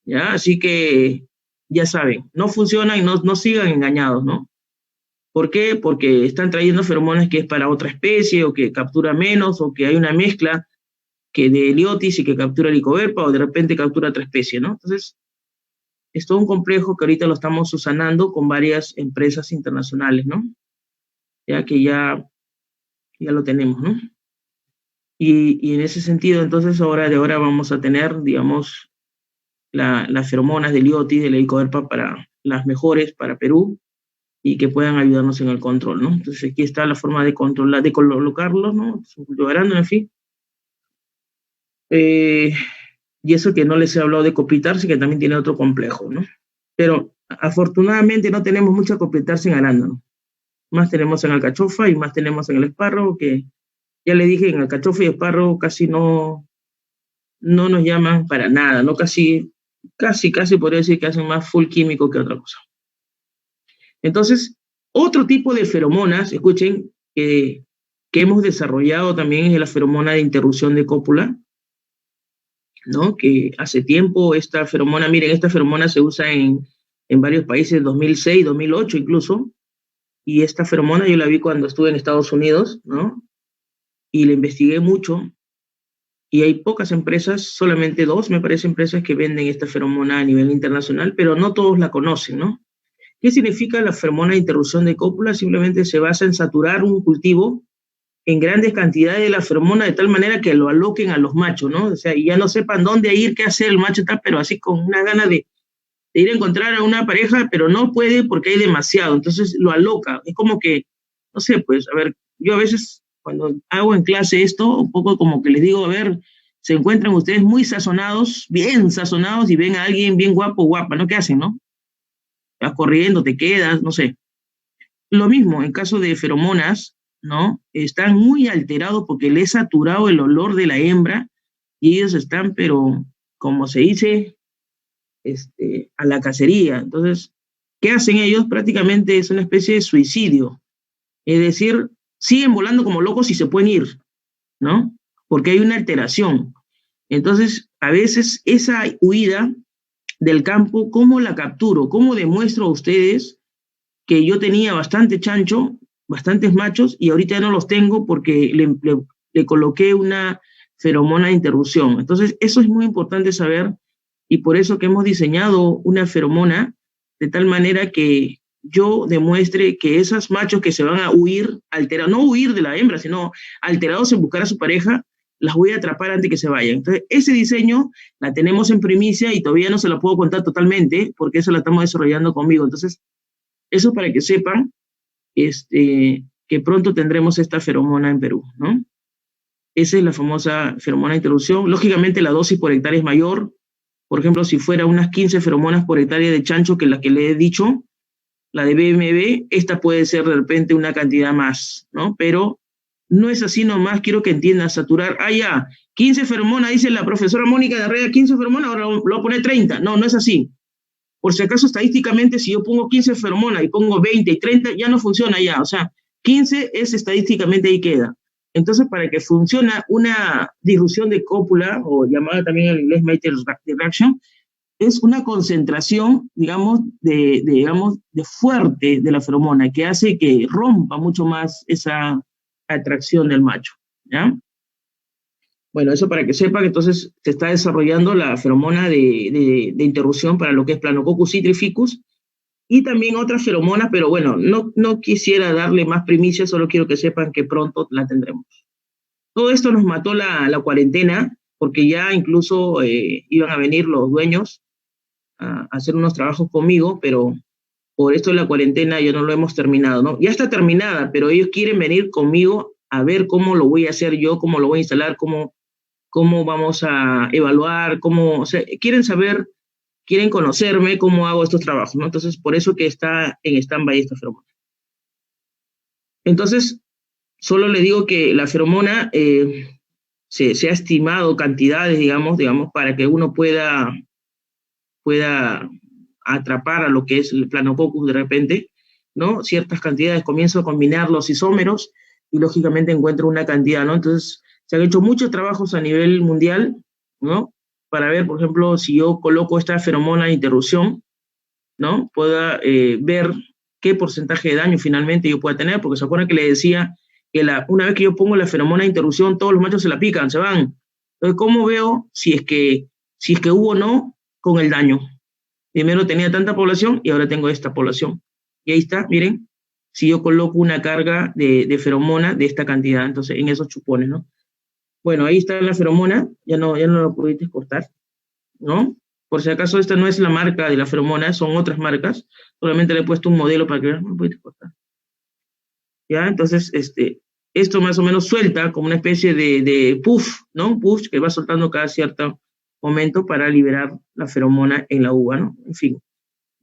¿Ya? Así que, ya saben, no funcionan y no sigan engañados, ¿no? ¿Por qué? Porque están trayendo feromonas que es para otra especie, o que captura menos, o que hay una mezcla que de Heliotis y que captura Helicoverpa, o de repente captura otra especie, ¿no? Entonces, es todo un complejo que ahorita lo estamos subsanando con varias empresas internacionales, ¿no? Ya que ya lo tenemos, ¿no? Y en ese sentido, entonces, ahora vamos a tener, digamos, las feromonas de Heliotis, de Helicoverpa, para las mejores para Perú, y que puedan ayudarnos en el control, ¿no? Entonces aquí está la forma de controlar, de colocarlos, ¿no? En fin. Y eso que no les he hablado de copitarse, que también tiene otro complejo, ¿no? Pero afortunadamente no tenemos mucha copitarse en arándano. Más tenemos en alcachofa y más tenemos en el espárrago, que ya le dije, en alcachofa y espárrago casi no nos llaman para nada, ¿no? Casi podría decir que hacen más full químico que otra cosa. Entonces, otro tipo de feromonas, escuchen, que hemos desarrollado también es la feromona de interrupción de cópula, ¿no? Que hace tiempo esta feromona, miren, esta feromona se usa en varios países, 2006, 2008 incluso, y esta feromona yo la vi cuando estuve en Estados Unidos, ¿no? Y la investigué mucho, y hay pocas empresas, solamente 2, me parece, empresas que venden esta feromona a nivel internacional, pero no todos la conocen, ¿no? ¿Qué significa la feromona de interrupción de cópula? Simplemente se basa en saturar un cultivo en grandes cantidades de la feromona de tal manera que lo aloquen a los machos, ¿no? O sea, y ya no sepan dónde ir, qué hacer el macho, tal, pero así con una gana de ir a encontrar a una pareja, pero no puede porque hay demasiado, entonces lo aloca. Es como que, no sé, pues, a ver, yo a veces cuando hago en clase esto, un poco como que les digo, a ver, se encuentran ustedes muy sazonados, bien sazonados, y ven a alguien bien guapo, guapa, ¿no? ¿Qué hacen, no? Vas corriendo, te quedas, no sé. Lo mismo en caso de feromonas, ¿no? Están muy alterados porque les ha saturado el olor de la hembra y ellos están, pero, como se dice, a la cacería. Entonces, ¿qué hacen ellos? Prácticamente es una especie de suicidio. Es decir, siguen volando como locos y se pueden ir, ¿no? Porque hay una alteración. Entonces, a veces esa huida del campo, ¿cómo la capturo? ¿Cómo demuestro a ustedes que yo tenía bastante chancho, bastantes machos, y ahorita ya no los tengo porque le coloqué una feromona de interrupción? Entonces, eso es muy importante saber, y por eso que hemos diseñado una feromona de tal manera que yo demuestre que esos machos que se van a huir, alterados, no huir de la hembra, sino alterados en buscar a su pareja, las voy a atrapar antes que se vayan. Entonces, ese diseño la tenemos en primicia y todavía no se la puedo contar totalmente porque eso la estamos desarrollando conmigo. Entonces, eso para que sepan que pronto tendremos esta feromona en Perú, ¿no? Esa es la famosa feromona de interrupción. Lógicamente, la dosis por hectárea es mayor. Por ejemplo, si fuera unas 15 feromonas por hectárea de chancho, que la que le he dicho, la de BMB, esta puede ser de repente una cantidad más, ¿no? Pero no es así nomás, quiero que entiendan, saturar. Ah, ya, 15 feromonas, dice la profesora Mónica de Arrea, 15 feromonas, ahora lo voy a poner 30. No, no es así. Por si acaso, estadísticamente, si yo pongo 15 feromonas y pongo 20 y 30, ya no funciona ya. O sea, 15 es estadísticamente ahí queda. Entonces, para que funcione una disrupción de cópula, o llamada también en inglés Maillard reaction, es una concentración, digamos, de fuerte de la feromona, que hace que rompa mucho más esa atracción del macho, ¿ya? Bueno, eso para que sepa que entonces se está desarrollando la feromona de interrupción para lo que es Planococcus citrificus, y también otras feromonas, pero bueno, no quisiera darle más primicias, solo quiero que sepan que pronto la tendremos. Todo esto nos mató la cuarentena, porque ya incluso iban a venir los dueños a hacer unos trabajos conmigo, pero por esto de la cuarentena ya no lo hemos terminado, ¿no? Ya está terminada, pero ellos quieren venir conmigo a ver cómo lo voy a hacer yo, cómo lo voy a instalar, cómo vamos a evaluar, o sea, quieren saber, quieren conocerme cómo hago estos trabajos, ¿no? Entonces, por eso que está en stand-by esta feromona. Entonces, solo le digo que la feromona se ha estimado cantidades, digamos, para que uno pueda atrapar a lo que es el Planococcus de repente, ¿no? Ciertas cantidades, comienzo a combinar los isómeros y lógicamente encuentro una cantidad, ¿no? Entonces, se han hecho muchos trabajos a nivel mundial, ¿no? Para ver, por ejemplo, si yo coloco esta feromona de interrupción, ¿no? Pueda ver qué porcentaje de daño finalmente yo pueda tener, porque se acuerdan que le decía que una vez que yo pongo la feromona de interrupción, todos los machos se la pican, se van. Entonces, ¿cómo veo si es que hubo o no con el daño? Primero tenía tanta población y ahora tengo esta población. Y ahí está, miren, si yo coloco una carga de feromona de esta cantidad, entonces en esos chupones, ¿no? Bueno, ahí está la feromona, ya no lo pudiste cortar, ¿no? Por si acaso esta no es la marca de la feromona, son otras marcas, solamente le he puesto un modelo para que vean, no pudiste cortar. ¿Ya? Entonces, esto más o menos suelta como una especie de puff, ¿no? Puff que va soltando cada cierto momento para liberar la feromona en la uva, ¿no? En fin,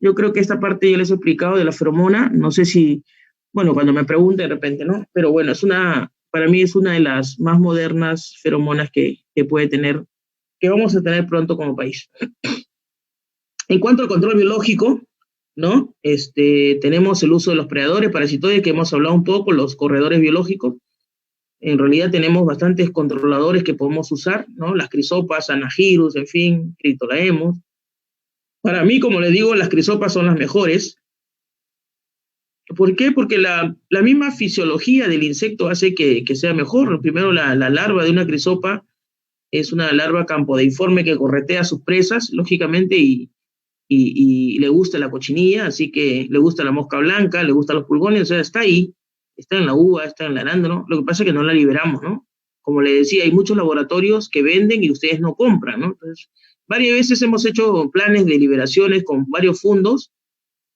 yo creo que esta parte ya les he explicado de la feromona, no sé si, bueno, cuando me pregunte de repente, ¿no? Pero bueno, para mí es una de las más modernas feromonas que puede tener, que vamos a tener pronto como país. En cuanto al control biológico, ¿no? Tenemos el uso de los predadores parasitoides, que hemos hablado un poco, los corredores biológicos. En realidad tenemos bastantes controladores que podemos usar, ¿no? Las crisopas, anagirus, en fin, criptolaemus. Para mí, como les digo, las crisopas son las mejores. ¿Por qué? Porque la misma fisiología del insecto hace que sea mejor. Primero, la larva de una crisopa es una larva campodeiforme que corretea a sus presas, lógicamente, y le gusta la cochinilla, así que le gusta la mosca blanca, le gustan los pulgones, o sea, está ahí está en la uva, está en el arándano, lo que pasa es que no la liberamos, ¿no? Como le decía, hay muchos laboratorios que venden y ustedes no compran, ¿no? Entonces, varias veces hemos hecho planes de liberaciones con varios fondos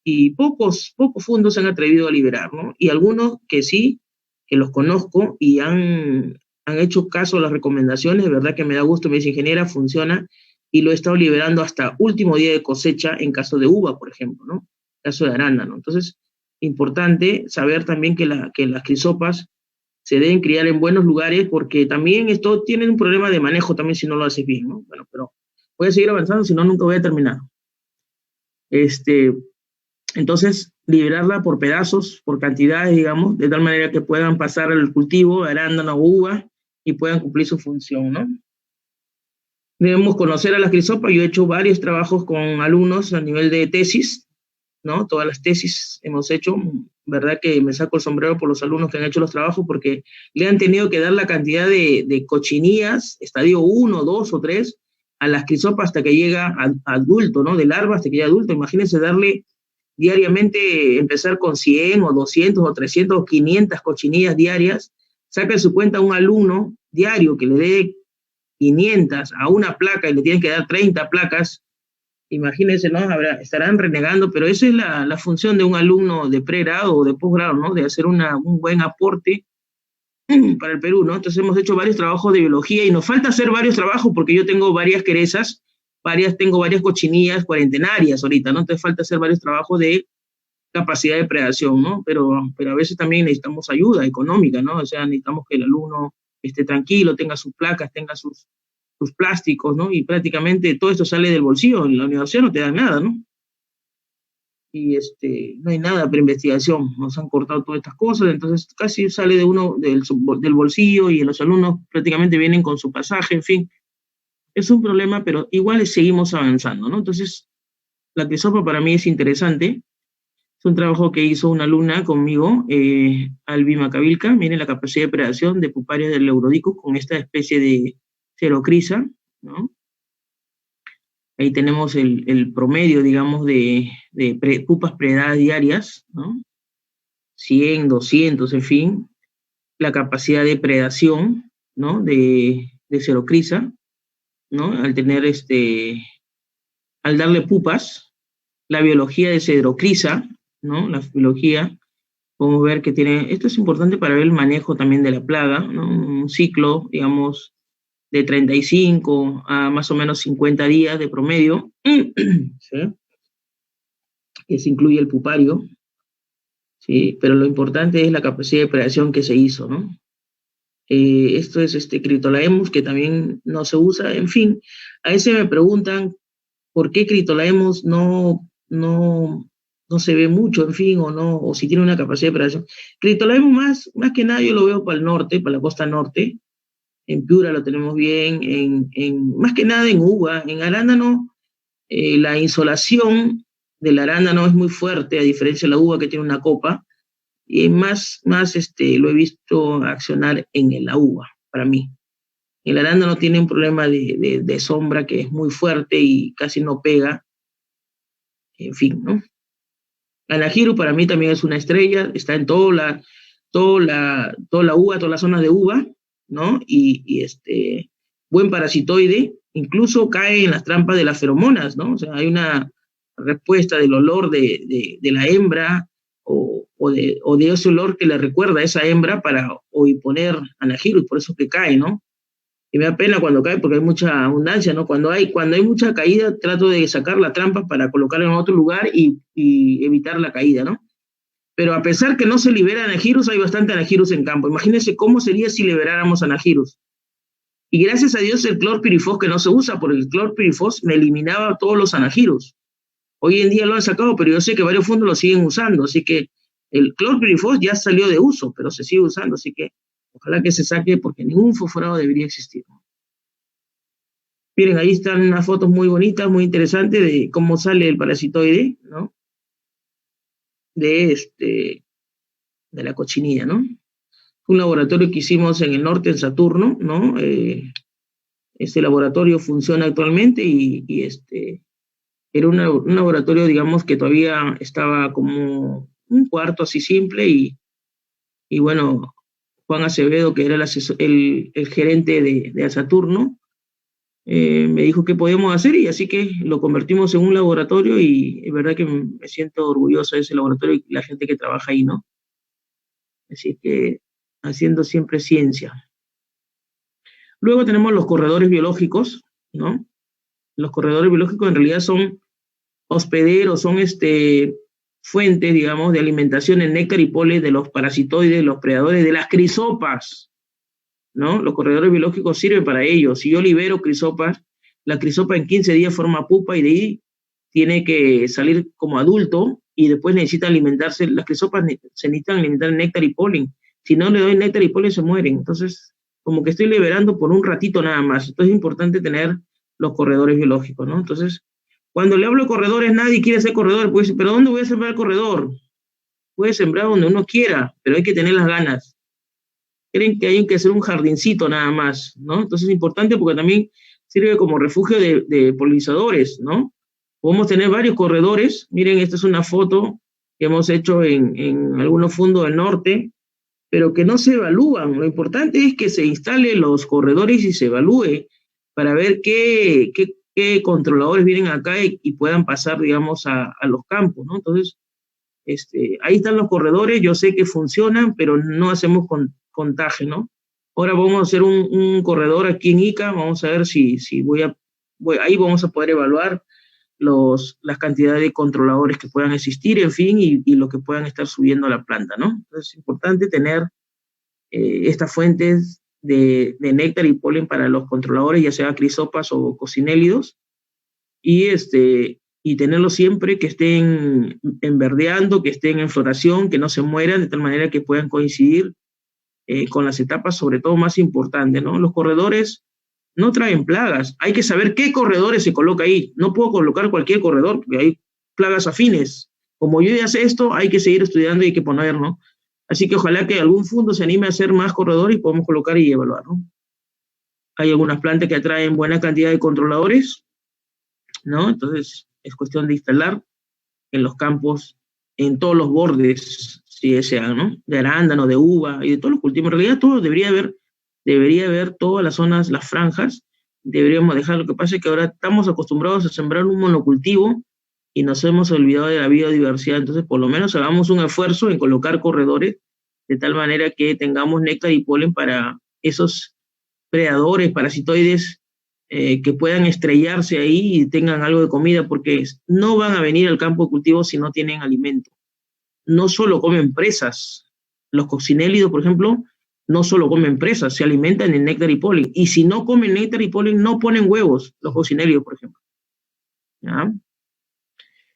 y pocos fondos se han atrevido a liberar, ¿no? Y algunos que sí, que los conozco y han hecho caso a las recomendaciones, de verdad que me da gusto, me dice, ingeniera, funciona, y lo he estado liberando hasta último día de cosecha en caso de uva, por ejemplo, ¿no? En caso de arándano. Entonces, importante saber también que las crisopas se deben criar en buenos lugares porque también esto tiene un problema de manejo también si no lo haces bien, ¿no? Bueno, pero voy a seguir avanzando, si no, nunca voy a terminar. Entonces, liberarla por pedazos, por cantidades, digamos, de tal manera que puedan pasar al cultivo, arándano o uva, y puedan cumplir su función, ¿no? Debemos conocer a las crisopas. Yo he hecho varios trabajos con alumnos a nivel de tesis, ¿no? Todas las tesis hemos hecho, verdad que me saco el sombrero por los alumnos que han hecho los trabajos porque le han tenido que dar la cantidad de cochinillas, estadio 1, 2 o 3, a las crisopas hasta que llega a adulto, ¿no? De larva hasta que llega adulto. Imagínense darle diariamente, empezar con 100 o 200 o 300 o 500 cochinillas diarias. Saca su cuenta un alumno diario que le dé 500 a una placa y le tienen que dar 30 placas. Imagínense, ¿no? Estarán renegando, pero esa es la función de un alumno de pregrado o de posgrado, ¿no? De hacer un buen aporte para el Perú, ¿no? Entonces hemos hecho varios trabajos de biología y nos falta hacer varios trabajos porque yo tengo varias querezas, tengo varias cochinillas cuarentenarias ahorita, ¿no? Entonces falta hacer varios trabajos de capacidad de predación, ¿no? Pero a veces también necesitamos ayuda económica, ¿no? O sea, necesitamos que el alumno esté tranquilo, tenga sus placas, tenga sus plásticos, ¿no? Y prácticamente todo esto sale del bolsillo. En la universidad no te dan nada, ¿no? Y no hay nada para investigación. Nos han cortado todas estas cosas, entonces casi sale del bolsillo y los alumnos prácticamente vienen con su pasaje, en fin. Es un problema, pero igual seguimos avanzando, ¿no? Entonces, la crisopa para mí es interesante. Es un trabajo que hizo una alumna conmigo, Albi Macavilca. Miren la capacidad de predación de puparias del Eurodicus con esta especie de Cerocrisa, ¿no? Ahí tenemos el promedio, digamos, de pupas predadas diarias, ¿no? 100, 200, en fin. La capacidad de predación, ¿no? De Cerocrisa, ¿no? Al tener al darle pupas, la biología de Cerocrisa, ¿no? La biología, podemos ver que tiene, esto es importante para ver el manejo también de la plaga, ¿no? Un ciclo, digamos, de 35 a más o menos 50 días de promedio, ¿sí? Que se incluye el pupario, ¿sí? Pero lo importante es la capacidad de predación que se hizo, ¿no? Esto es Crytolaemus, que también no se usa, en fin. A veces me preguntan por qué Crytolaemus no se ve mucho, en fin, o si tiene una capacidad de predación. Crytolaemus más que nada yo lo veo para el norte, para la costa norte. En Piura lo tenemos bien, más que nada en uva. En arándano, la insolación del arándano es muy fuerte, a diferencia de la uva que tiene una copa, y más lo he visto accionar en la uva, para mí. El arándano tiene un problema de sombra que es muy fuerte y casi no pega, en fin, ¿no? Anajiru para mí también es una estrella, está en toda la uva, todas las zonas de uva, ¿no? Y buen parasitoide, incluso cae en las trampas de las feromonas, ¿no? O sea, hay una respuesta del olor de la hembra o de ese olor que le recuerda a esa hembra para poner Anajiru, por eso que cae, ¿no? Y me da pena cuando cae porque hay mucha abundancia, ¿no? Cuando hay mucha caída, trato de sacar la trampa para colocarla en otro lugar y evitar la caída, ¿no? Pero a pesar que no se libera Anagirus, hay bastante Anagirus en campo. Imagínense cómo sería si liberáramos Anagirus. Y gracias a Dios el clorpirifos que no se usa, porque el clorpirifos me eliminaba todos los Anagirus. Hoy en día lo han sacado, pero yo sé que varios fondos lo siguen usando, así que el clorpirifos ya salió de uso, pero se sigue usando, así que ojalá que se saque porque ningún fosforado debería existir. Miren, ahí están unas fotos muy bonitas, muy interesantes de cómo sale el parasitoide, ¿no? De la cochinilla, ¿no? Un laboratorio que hicimos en el norte, en Saturno, ¿no? Este laboratorio funciona actualmente y era un laboratorio, digamos, que todavía estaba como un cuarto así simple y y bueno, Juan Acevedo, que era el gerente de Asaturno, me dijo qué podemos hacer y así que lo convertimos en un laboratorio y es verdad que me siento orgulloso de ese laboratorio y la gente que trabaja ahí, ¿no? Así que haciendo siempre ciencia. Luego tenemos los corredores biológicos, ¿no? Los corredores biológicos en realidad son hospederos, son fuentes, digamos, de alimentación en néctar y polen de los parasitoides, los predadores, de las crisopas, ¿no? Los corredores biológicos sirven para ello. Si yo libero crisopas, la crisopa en 15 días forma pupa y de ahí tiene que salir como adulto y después necesita alimentarse. Las crisopas se necesitan alimentar en néctar y polen. Si no le doy néctar y polen, se mueren. Entonces, como que estoy liberando por un ratito nada más. Entonces es importante tener los corredores biológicos, ¿no? Entonces, cuando le hablo de corredores, nadie quiere ser corredor. Pues, ¿pero dónde voy a sembrar el corredor? Puede sembrar donde uno quiera, pero hay que tener las ganas. Creen que hay que hacer un jardincito nada más, ¿no? Entonces es importante porque también sirve como refugio de polinizadores, ¿no? Podemos tener varios corredores. Miren, esta es una foto que hemos hecho en algunos fondos del norte, pero que no se evalúan. Lo importante es que se instalen los corredores y se evalúe para ver qué controladores vienen acá y puedan pasar, digamos, a los campos, ¿no? Entonces, ahí están los corredores, yo sé que funcionan, pero no hacemos contagio, ¿no? Ahora vamos a hacer un corredor aquí en Ica, vamos a ver si ahí vamos a poder evaluar las cantidades de controladores que puedan existir, en fin, y lo que puedan estar subiendo a la planta, ¿no? Entonces es importante tener estas fuentes de néctar y polen para los controladores, ya sea crisopas o cocinélidos, y tenerlos siempre que estén enverdeando, que estén en floración, que no se mueran, de tal manera que puedan coincidir con las etapas, sobre todo más importantes, ¿no? Los corredores no traen plagas, hay que saber qué corredores se coloca ahí. No puedo colocar cualquier corredor, porque hay plagas afines. Como yo ya sé esto, hay que seguir estudiando y hay que poner, ¿no? Así que ojalá que algún fondo se anime a hacer más corredores y podamos colocar y evaluar, ¿no? Hay algunas plantas que atraen buena cantidad de controladores, ¿no? Entonces es cuestión de instalar en los campos, en todos los bordes, si desean, ¿no? De arándano, de uva y de todos los cultivos. En realidad todo debería haber todas las zonas, las franjas, deberíamos dejar. Lo que pasa es que ahora estamos acostumbrados a sembrar un monocultivo y nos hemos olvidado de la biodiversidad. Entonces, por lo menos hagamos un esfuerzo en colocar corredores de tal manera que tengamos néctar y polen para esos predadores, parasitoides, que puedan estrellarse ahí y tengan algo de comida, porque no van a venir al campo de cultivo si no tienen alimento. No solo comen presas. Los cocinélidos, por ejemplo, no solo comen presas, se alimentan en néctar y polen. Y si no comen néctar y polen, no ponen huevos, los cocinélidos, por ejemplo. ¿Ya?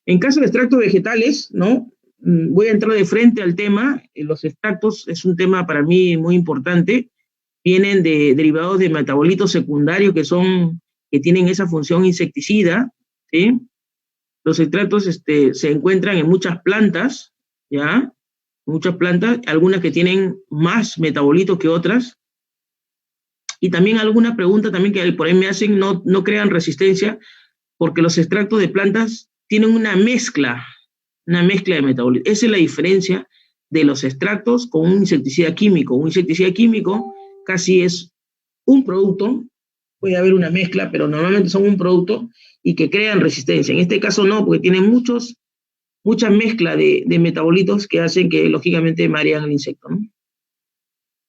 En caso de extractos vegetales, ¿no? Voy a entrar de frente al tema. Los extractos es un tema para mí muy importante. Vienen derivados de metabolitos secundarios que tienen esa función insecticida, ¿sí? Los extractos se encuentran en muchas plantas, ¿ya? Muchas plantas, algunas que tienen más metabolitos que otras. Y también alguna pregunta también que por ahí me hacen, no crean resistencia, porque los extractos de plantas tienen una mezcla de metabolitos. Esa es la diferencia de los extractos con un insecticida químico. Un insecticida químico casi es un producto, puede haber una mezcla, pero normalmente son un producto y que crean resistencia. En este caso no, porque tienen mucha mezcla de metabolitos que hacen que, lógicamente, marean el insecto, ¿no?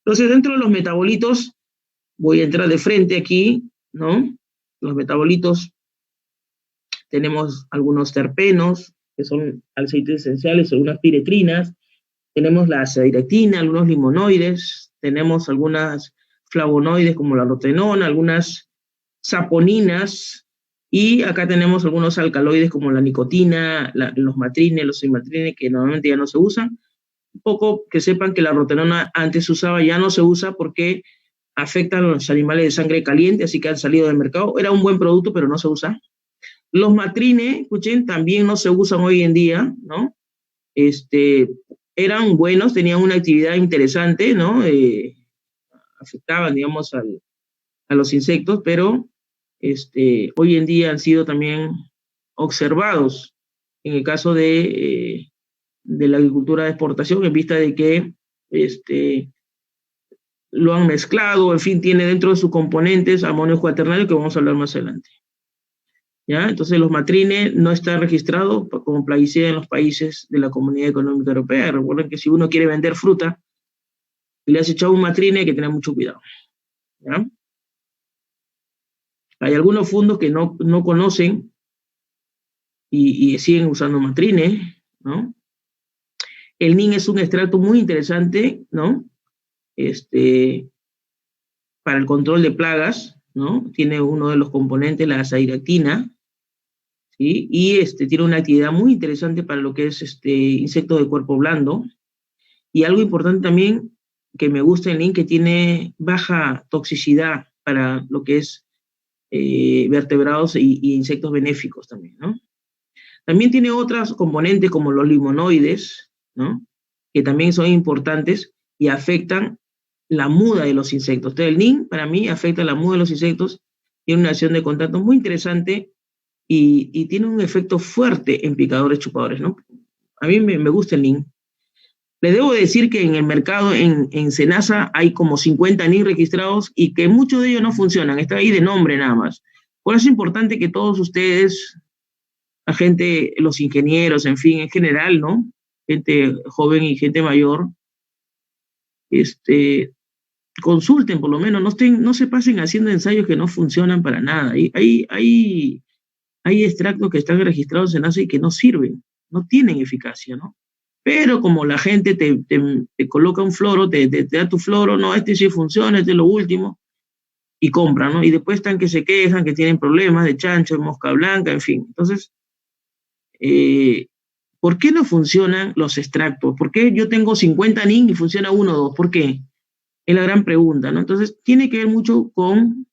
Entonces, dentro de los metabolitos, voy a entrar de frente aquí, ¿no? Los metabolitos, tenemos algunos terpenos, que son aceites esenciales, algunas piretrinas, tenemos la azadiractina, algunos limonoides, tenemos algunas flavonoides como la rotenona, algunas saponinas, y acá tenemos algunos alcaloides como la nicotina, los matrines, los imatrines, que normalmente ya no se usan. Un poco que sepan que la rotenona antes se usaba, ya no se usa porque afectan a los animales de sangre caliente, así que han salido del mercado. Era un buen producto, pero no se usa. Los matrines, escuchen, también no se usan hoy en día, ¿no? Eran buenos, tenían una actividad interesante, ¿no? Afectaban, digamos, a los insectos, pero hoy en día han sido también observados en el caso de la agricultura de exportación, en vista de que lo han mezclado, en fin, tiene dentro de sus componentes amonio cuaternario, que vamos a hablar más adelante. ¿Ya? Entonces los matrines no están registrados como plaguicida en los países de la Comunidad Económica Europea. Recuerden que si uno quiere vender fruta y le has echado un matrine, hay que tener mucho cuidado. ¿Ya? Hay algunos fondos que no conocen y siguen usando matrines, ¿no? El NIN es un extracto muy interesante, ¿no? Para el control de plagas, ¿no? Tiene uno de los componentes, la azadiractina, ¿sí? Y tiene una actividad muy interesante para lo que es insectos de cuerpo blando. Y algo importante también que me gusta en NIN, que tiene baja toxicidad para lo que es vertebrados y insectos benéficos también, ¿no? También tiene otros componentes como los limonoides, ¿no? Que también son importantes y afectan la muda de los insectos. Entonces, el NIN, para mí, afecta la muda de los insectos, tiene una acción de contacto muy interesante y tiene un efecto fuerte en picadores chupadores, ¿no? A mí me gusta el NIN. Les debo decir que en el mercado, en Senasa, hay como 50 NIN registrados y que muchos de ellos no funcionan, está ahí de nombre nada más. Por eso es importante que todos ustedes, la gente, los ingenieros, en fin, en general, ¿no? Gente joven y gente mayor, consulten por lo menos, no se pasen haciendo ensayos que no funcionan para nada. Hay extractos que están registrados en ASA y que no sirven, no tienen eficacia, ¿no? Pero como la gente te coloca un floro, te da tu floro, no, sí funciona, es lo último, y compran, ¿no? Y después están que se quejan, que tienen problemas de chancho, de mosca blanca, en fin. Entonces, ¿por qué no funcionan los extractos? ¿Por qué yo tengo 50 NIN y funciona 1 o 2? ¿Por qué? Es la gran pregunta, ¿no? Entonces, tiene que ver mucho con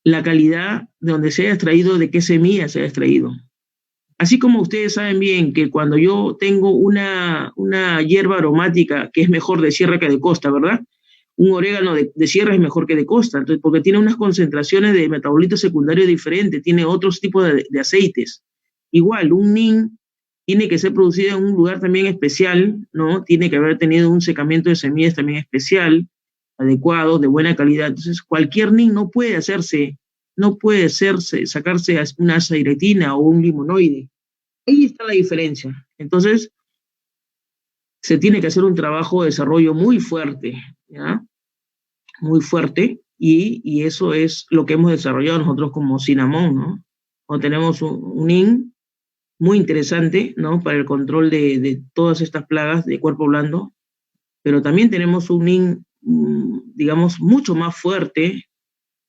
la calidad de donde se haya extraído, de qué semilla se haya extraído. Así como ustedes saben bien que cuando yo tengo una hierba aromática que es mejor de sierra que de costa, ¿verdad? Un orégano de sierra es mejor que de costa, entonces, porque tiene unas concentraciones de metabolitos secundarios diferentes, tiene otros tipos de aceites. Igual, un NIN tiene que ser producido en un lugar también especial, ¿no? Tiene que haber tenido un secamiento de semillas también especial, adecuado, de buena calidad. Entonces, cualquier NIN no puede sacarse una azadiractina o un limonoide. Ahí está la diferencia. Entonces, se tiene que hacer un trabajo de desarrollo muy fuerte, ¿ya? Muy fuerte, y eso es lo que hemos desarrollado nosotros como Cinnamon, ¿no? O tenemos un NIN muy interesante, ¿no? Para el control de todas estas plagas de cuerpo blando, pero también tenemos un NIN, digamos, mucho más fuerte,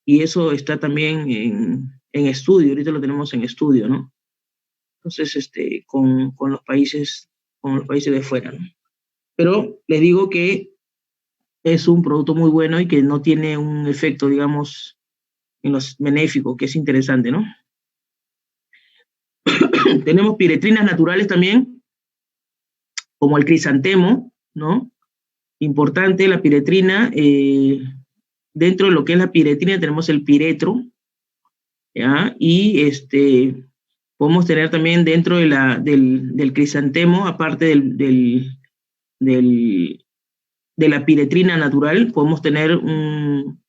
y eso está también en estudio, ahorita lo tenemos en estudio, ¿no? Entonces, con los países de fuera, ¿no? Pero les digo que es un producto muy bueno y que no tiene un efecto, digamos, en los benéficos, que es interesante, ¿no? Tenemos piretrinas naturales también, como el crisantemo, ¿no? Importante la piretrina. Dentro de lo que es la piretrina tenemos el piretro, ¿ya? Y podemos tener también dentro del crisantemo, aparte de la piretrina natural, podemos tener un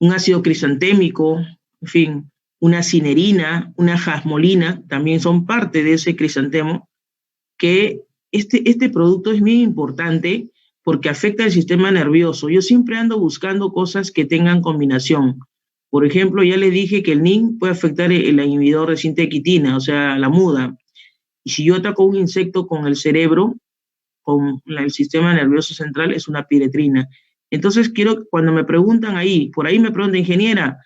ácido crisantémico, en fin, una cinerina, una jasmolina, también son parte de ese crisantemo, que este producto es muy importante porque afecta el sistema nervioso. Yo siempre ando buscando cosas que tengan combinación. Por ejemplo, ya les dije que el NIN puede afectar el inhibidor de sintequitina, o sea, la muda. Y si yo ataco un insecto con el cerebro, con el sistema nervioso central, es una piretrina. Entonces, cuando me preguntan ahí, por ahí me preguntan, ingeniera,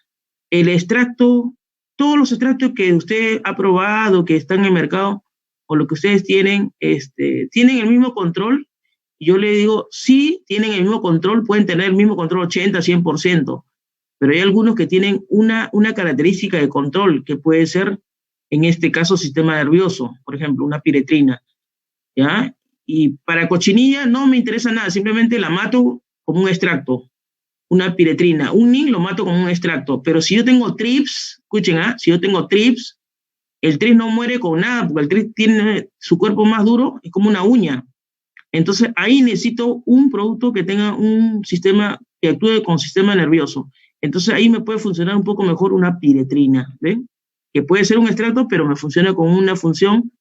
el extracto, todos los extractos que usted ha probado, que están en el mercado, o lo que ustedes tienen, ¿tienen el mismo control? Yo le digo, sí, tienen el mismo control, pueden tener el mismo control 80, 100%, pero hay algunos que tienen una característica de control, que puede ser, en este caso, sistema nervioso, por ejemplo, una piretrina, ¿ya? Y para cochinilla no me interesa nada, simplemente la mato como un extracto, una piretrina. Un NIN lo mato como un extracto, pero si yo tengo trips, escuchen, si yo tengo trips, el trips no muere con nada, porque el trips tiene su cuerpo más duro, es como una uña. Entonces, ahí necesito un producto que tenga un sistema, que actúe con sistema nervioso. Entonces, ahí me puede funcionar un poco mejor una piretrina, ¿ven? Que puede ser un extracto, pero me funciona con una función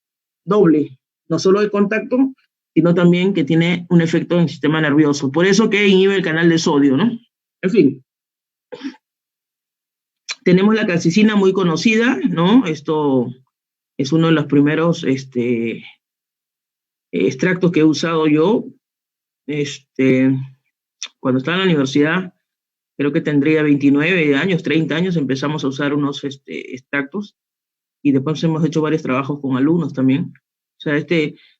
doble, no solo de contacto, sino también que tiene un efecto en el sistema nervioso. Por eso que inhibe el canal de sodio, ¿no? En fin. Tenemos la calcicina muy conocida, ¿no? Esto es uno de los primeros extractos que he usado yo. Cuando estaba en la universidad, creo que tendría 29 años, 30 años, empezamos a usar unos extractos y después hemos hecho varios trabajos con alumnos también. O sea,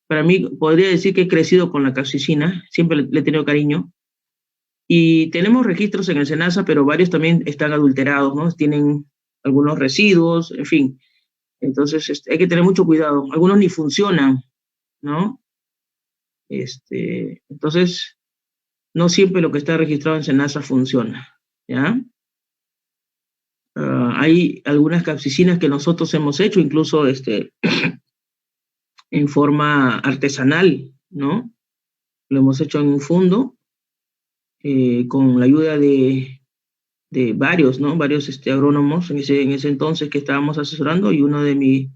para mí, podría decir que he crecido con la capsaicina, siempre le he tenido cariño. Y tenemos registros en el SENASA, pero varios también están adulterados, ¿no? Tienen algunos residuos, en fin. Entonces, hay que tener mucho cuidado. Algunos ni funcionan, ¿no? Entonces, no siempre lo que está registrado en SENASA funciona, ¿ya? Hay algunas capsaicinas que nosotros hemos hecho, incluso en forma artesanal, ¿no? Lo hemos hecho en un fondo, con la ayuda de varios, ¿no? Varios agrónomos en ese entonces que estábamos asesorando, y uno de mis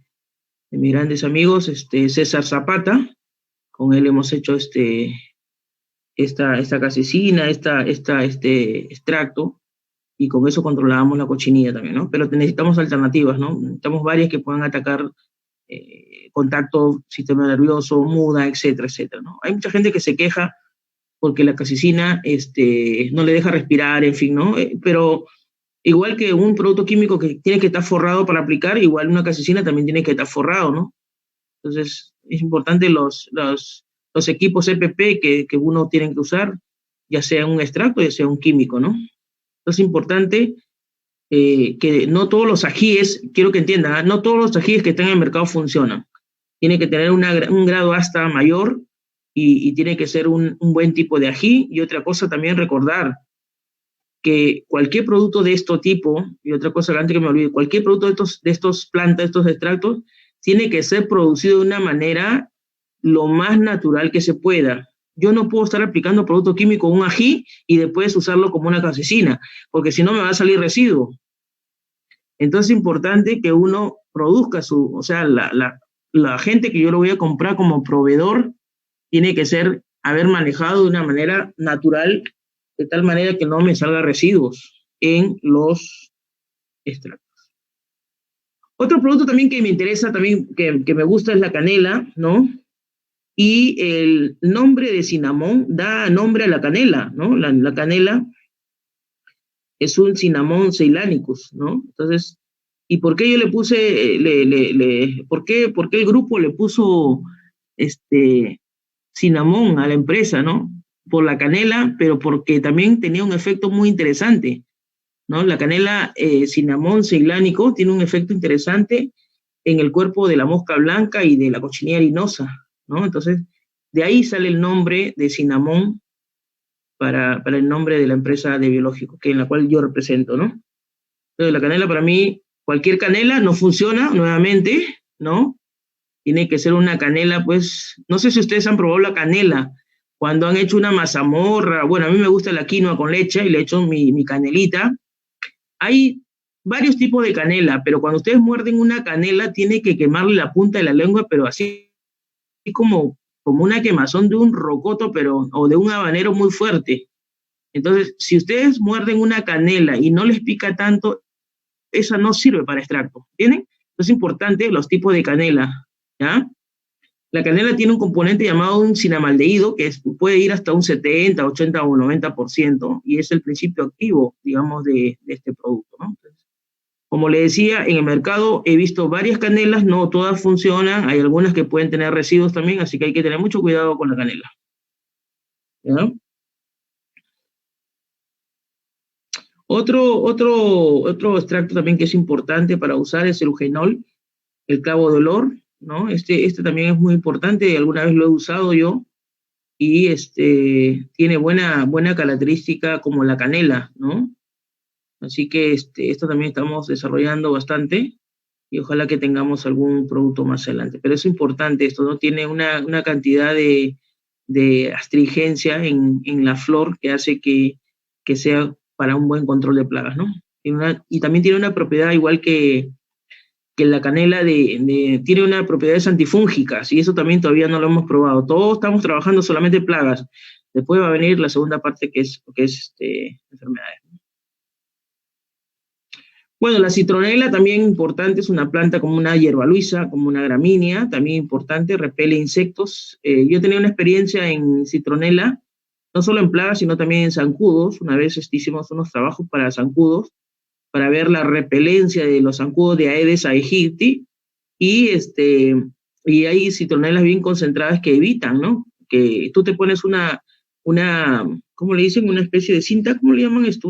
grandes amigos, César Zapata, con él hemos hecho esta capsaicina, este extracto, y con eso controlábamos la cochinilla también, ¿no? Pero necesitamos alternativas, ¿no? Necesitamos varias que puedan atacar contacto, sistema nervioso, muda, etcétera, etcétera, ¿no? Hay mucha gente que se queja porque la capsaicina no le deja respirar, en fin, ¿no? Pero igual que un producto químico que tiene que estar forrado para aplicar, igual una capsaicina también tiene que estar forrado, ¿no? Entonces, es importante los equipos EPP que uno tiene que usar, ya sea un extracto, ya sea un químico, ¿no? Entonces, es importante que no todos los ajíes, quiero que entiendan, ¿eh? No todos los ajíes que están en el mercado funcionan. Tiene que tener un grado hasta mayor y tiene que ser un buen tipo de ají. Y otra cosa también recordar que cualquier producto de este tipo, y otra cosa antes que me olvide, cualquier producto de estos plantas, estos extractos, tiene que ser producido de una manera lo más natural que se pueda. Yo no puedo estar aplicando producto químico a un ají y después usarlo como una capsaicina, porque si no me va a salir residuo. Entonces es importante que uno produzca o sea, la gente que yo lo voy a comprar como proveedor tiene que haber manejado de una manera natural, de tal manera que no me salga residuos en los extractos. Otro producto también que me interesa, también que me gusta, es la canela, ¿no? Y el nombre de Cinnamon da nombre a la canela, ¿no? La canela es un Cinnamon ceylanicus, ¿no? Entonces, ¿y por qué yo le puse, por qué el grupo le puso Cinnamon a la empresa, ¿no? Por la canela, pero porque también tenía un efecto muy interesante, ¿no? La canela Cinnamon ceylánico tiene un efecto interesante en el cuerpo de la mosca blanca y de la cochinilla harinosa, ¿no? Entonces, de ahí sale el nombre de Cinnamon para el nombre de la empresa de biológico, en la cual yo represento, ¿no? Entonces, la canela, para mí, cualquier canela no funciona, nuevamente, ¿no? Tiene que ser una canela, pues, no sé si ustedes han probado la canela, cuando han hecho una mazamorra. Bueno, a mí me gusta la quinoa con leche y le echo mi canelita. Hay varios tipos de canela, pero cuando ustedes muerden una canela, tiene que quemarle la punta de la lengua, pero así como una quemazón de un rocoto, o de un habanero muy fuerte. Entonces, si ustedes muerden una canela y no les pica tanto, esa no sirve para extracto, ¿entienden? Es importante los tipos de canela, ¿ya? La canela tiene un componente llamado un cinamaldehído, que puede ir hasta un 70, 80 o 90%, y es el principio activo, digamos, de este producto, ¿no? Entonces, como le decía, en el mercado he visto varias canelas, no todas funcionan, hay algunas que pueden tener residuos también, así que hay que tener mucho cuidado con la canela, ¿ya? Otro extracto también que es importante para usar es el eugenol, el clavo de olor, ¿no? Este también es muy importante, alguna vez lo he usado yo, y tiene buena característica como la canela, ¿no? Así que esto también estamos desarrollando bastante, y ojalá que tengamos algún producto más adelante. Pero es importante esto, ¿no? Tiene una cantidad de de astringencia en la flor que hace que sea para un buen control de plagas, ¿no? Y también tiene una propiedad igual que la canela tiene una propiedades antifúngicas, y eso también todavía no lo hemos probado. Todos estamos trabajando solamente plagas. Después va a venir la segunda parte que es enfermedades. Bueno, la citronela también importante, es una planta como una hierbaluisa, como una gramínea, también importante, repele insectos. Yo tenía una experiencia en citronela, no solo en plagas, sino también en zancudos. Una vez hicimos unos trabajos para zancudos, para ver la repelencia de los zancudos de Aedes aegypti, y hay citronelas bien concentradas que evitan, ¿no? Que tú te pones una ¿cómo le dicen? Una especie de cinta, ¿cómo le llaman esto?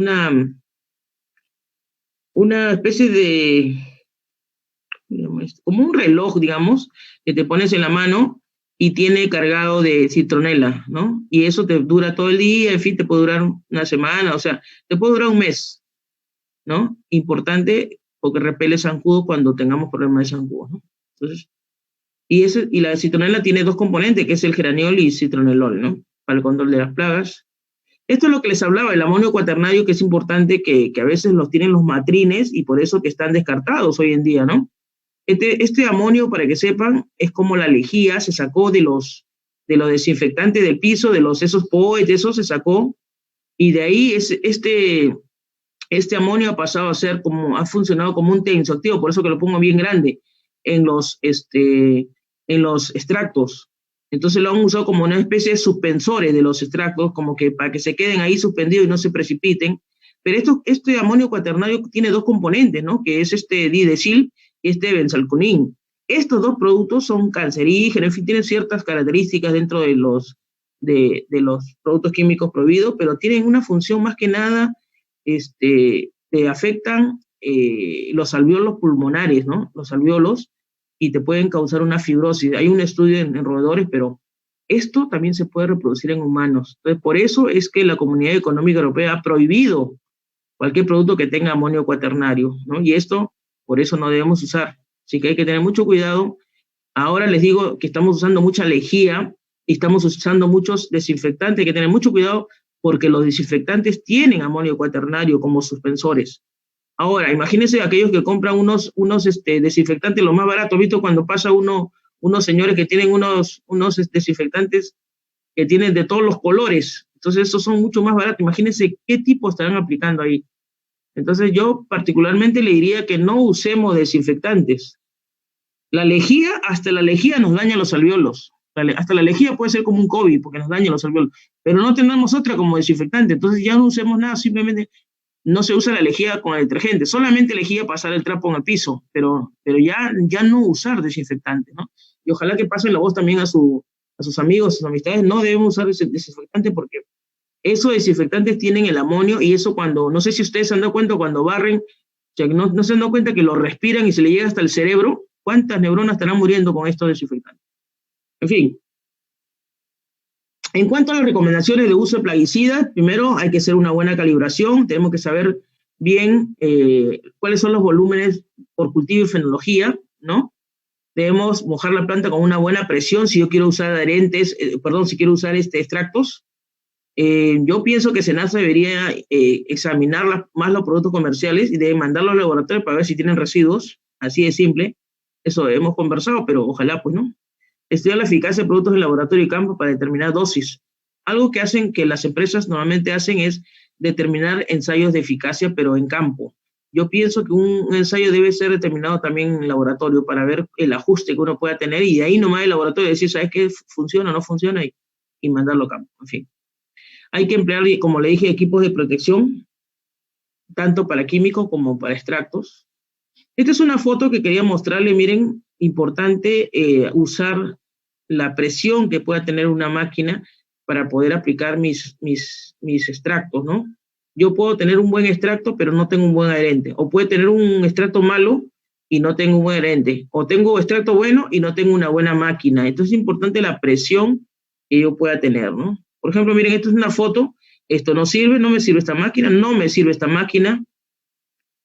Una especie de, como un reloj, digamos, que te pones en la mano y tiene cargado de citronela, ¿no? Y eso te dura todo el día, en fin, te puede durar una semana, o sea, te puede durar un mes, ¿no? Importante, porque repele zancudos cuando tengamos problemas de zancudos, ¿no? Entonces, y la citronela tiene dos componentes, que es el geraniol y citronelol, ¿no? Para el control de las plagas. Esto es lo que les hablaba, el amonio cuaternario, que es importante, que a veces los tienen los matrines y por eso que están descartados hoy en día, ¿no? Este amonio, para que sepan, es como la lejía, se sacó de los desinfectantes del piso, esos POET, eso se sacó, y de ahí este amonio ha pasado a ser ha funcionado como un tensioactivo, por eso que lo pongo bien grande, en los extractos. Entonces lo han usado como una especie de suspensores de los extractos, como que para que se queden ahí suspendidos y no se precipiten. Pero este amonio cuaternario tiene dos componentes, ¿no? Que es didecil y benzalconín. Estos dos productos son cancerígenos, en fin, tienen ciertas características dentro de los productos químicos prohibidos, pero tienen una función más que nada, te afectan los alvéolos pulmonares, ¿no? Los alvéolos, y te pueden causar una fibrosis. Hay un estudio en roedores, pero esto también se puede reproducir en humanos. Entonces, por eso es que la Comunidad Económica Europea ha prohibido cualquier producto que tenga amonio cuaternario, ¿no? Y esto, por eso no debemos usar. Así que hay que tener mucho cuidado. Ahora les digo que estamos usando mucha lejía y estamos usando muchos desinfectantes. Hay que tener mucho cuidado porque los desinfectantes tienen amonio cuaternario como suspensores. Ahora, imagínense aquellos que compran unos desinfectantes los más baratos. ¿Visto cuando pasa unos señores que tienen unos desinfectantes que tienen de todos los colores? Entonces, esos son mucho más baratos. Imagínense qué tipo estarán aplicando ahí. Entonces, yo particularmente le diría que no usemos desinfectantes. Hasta la lejía nos daña los alvéolos. Hasta la lejía puede ser como un COVID, porque nos daña los alvéolos. Pero no tenemos otra como desinfectante. Entonces, ya no usemos nada, simplemente no se usa la lejía con el detergente, solamente lejía pasar el trapo en el piso, pero ya no usar desinfectante, ¿no? Y ojalá que pasen la voz también a sus amigos, a sus amistades, no debemos usar desinfectante porque esos desinfectantes tienen el amonio, y eso no sé si ustedes se han dado cuenta cuando barren, o sea, no se han dado cuenta que lo respiran y se le llega hasta el cerebro. ¿Cuántas neuronas estarán muriendo con estos desinfectantes? En fin. En cuanto a las recomendaciones de uso de plaguicidas, primero hay que hacer una buena calibración, tenemos que saber bien cuáles son los volúmenes por cultivo y fenología, ¿no? Debemos mojar la planta con una buena presión si yo quiero usar si quiero usar extractos. Yo pienso que SENASA debería examinar más los productos comerciales y debe mandarlos al laboratorio para ver si tienen residuos, así de simple. Eso hemos conversado, pero ojalá, pues, ¿no? Estudiar la eficacia de productos en laboratorio y campo para determinar dosis. Algo que las empresas normalmente hacen es determinar ensayos de eficacia, pero en campo. Yo pienso que un ensayo debe ser determinado también en laboratorio para ver el ajuste que uno pueda tener, y de ahí nomás el laboratorio decir, ¿sabes qué? Funciona o no funciona, y mandarlo a campo. En fin. Hay que emplear, como le dije, equipos de protección, tanto para químicos como para extractos. Esta es una foto que quería mostrarle, miren, importante usar la presión que pueda tener una máquina para poder aplicar mis extractos, ¿no? Yo puedo tener un buen extracto, pero no tengo un buen adherente. O puede tener un extracto malo y no tengo un buen adherente. O tengo extracto bueno y no tengo una buena máquina. Entonces es importante la presión que yo pueda tener, ¿no? Por ejemplo, miren, esto es una foto. Esto no sirve, no me sirve esta máquina, no me sirve esta máquina.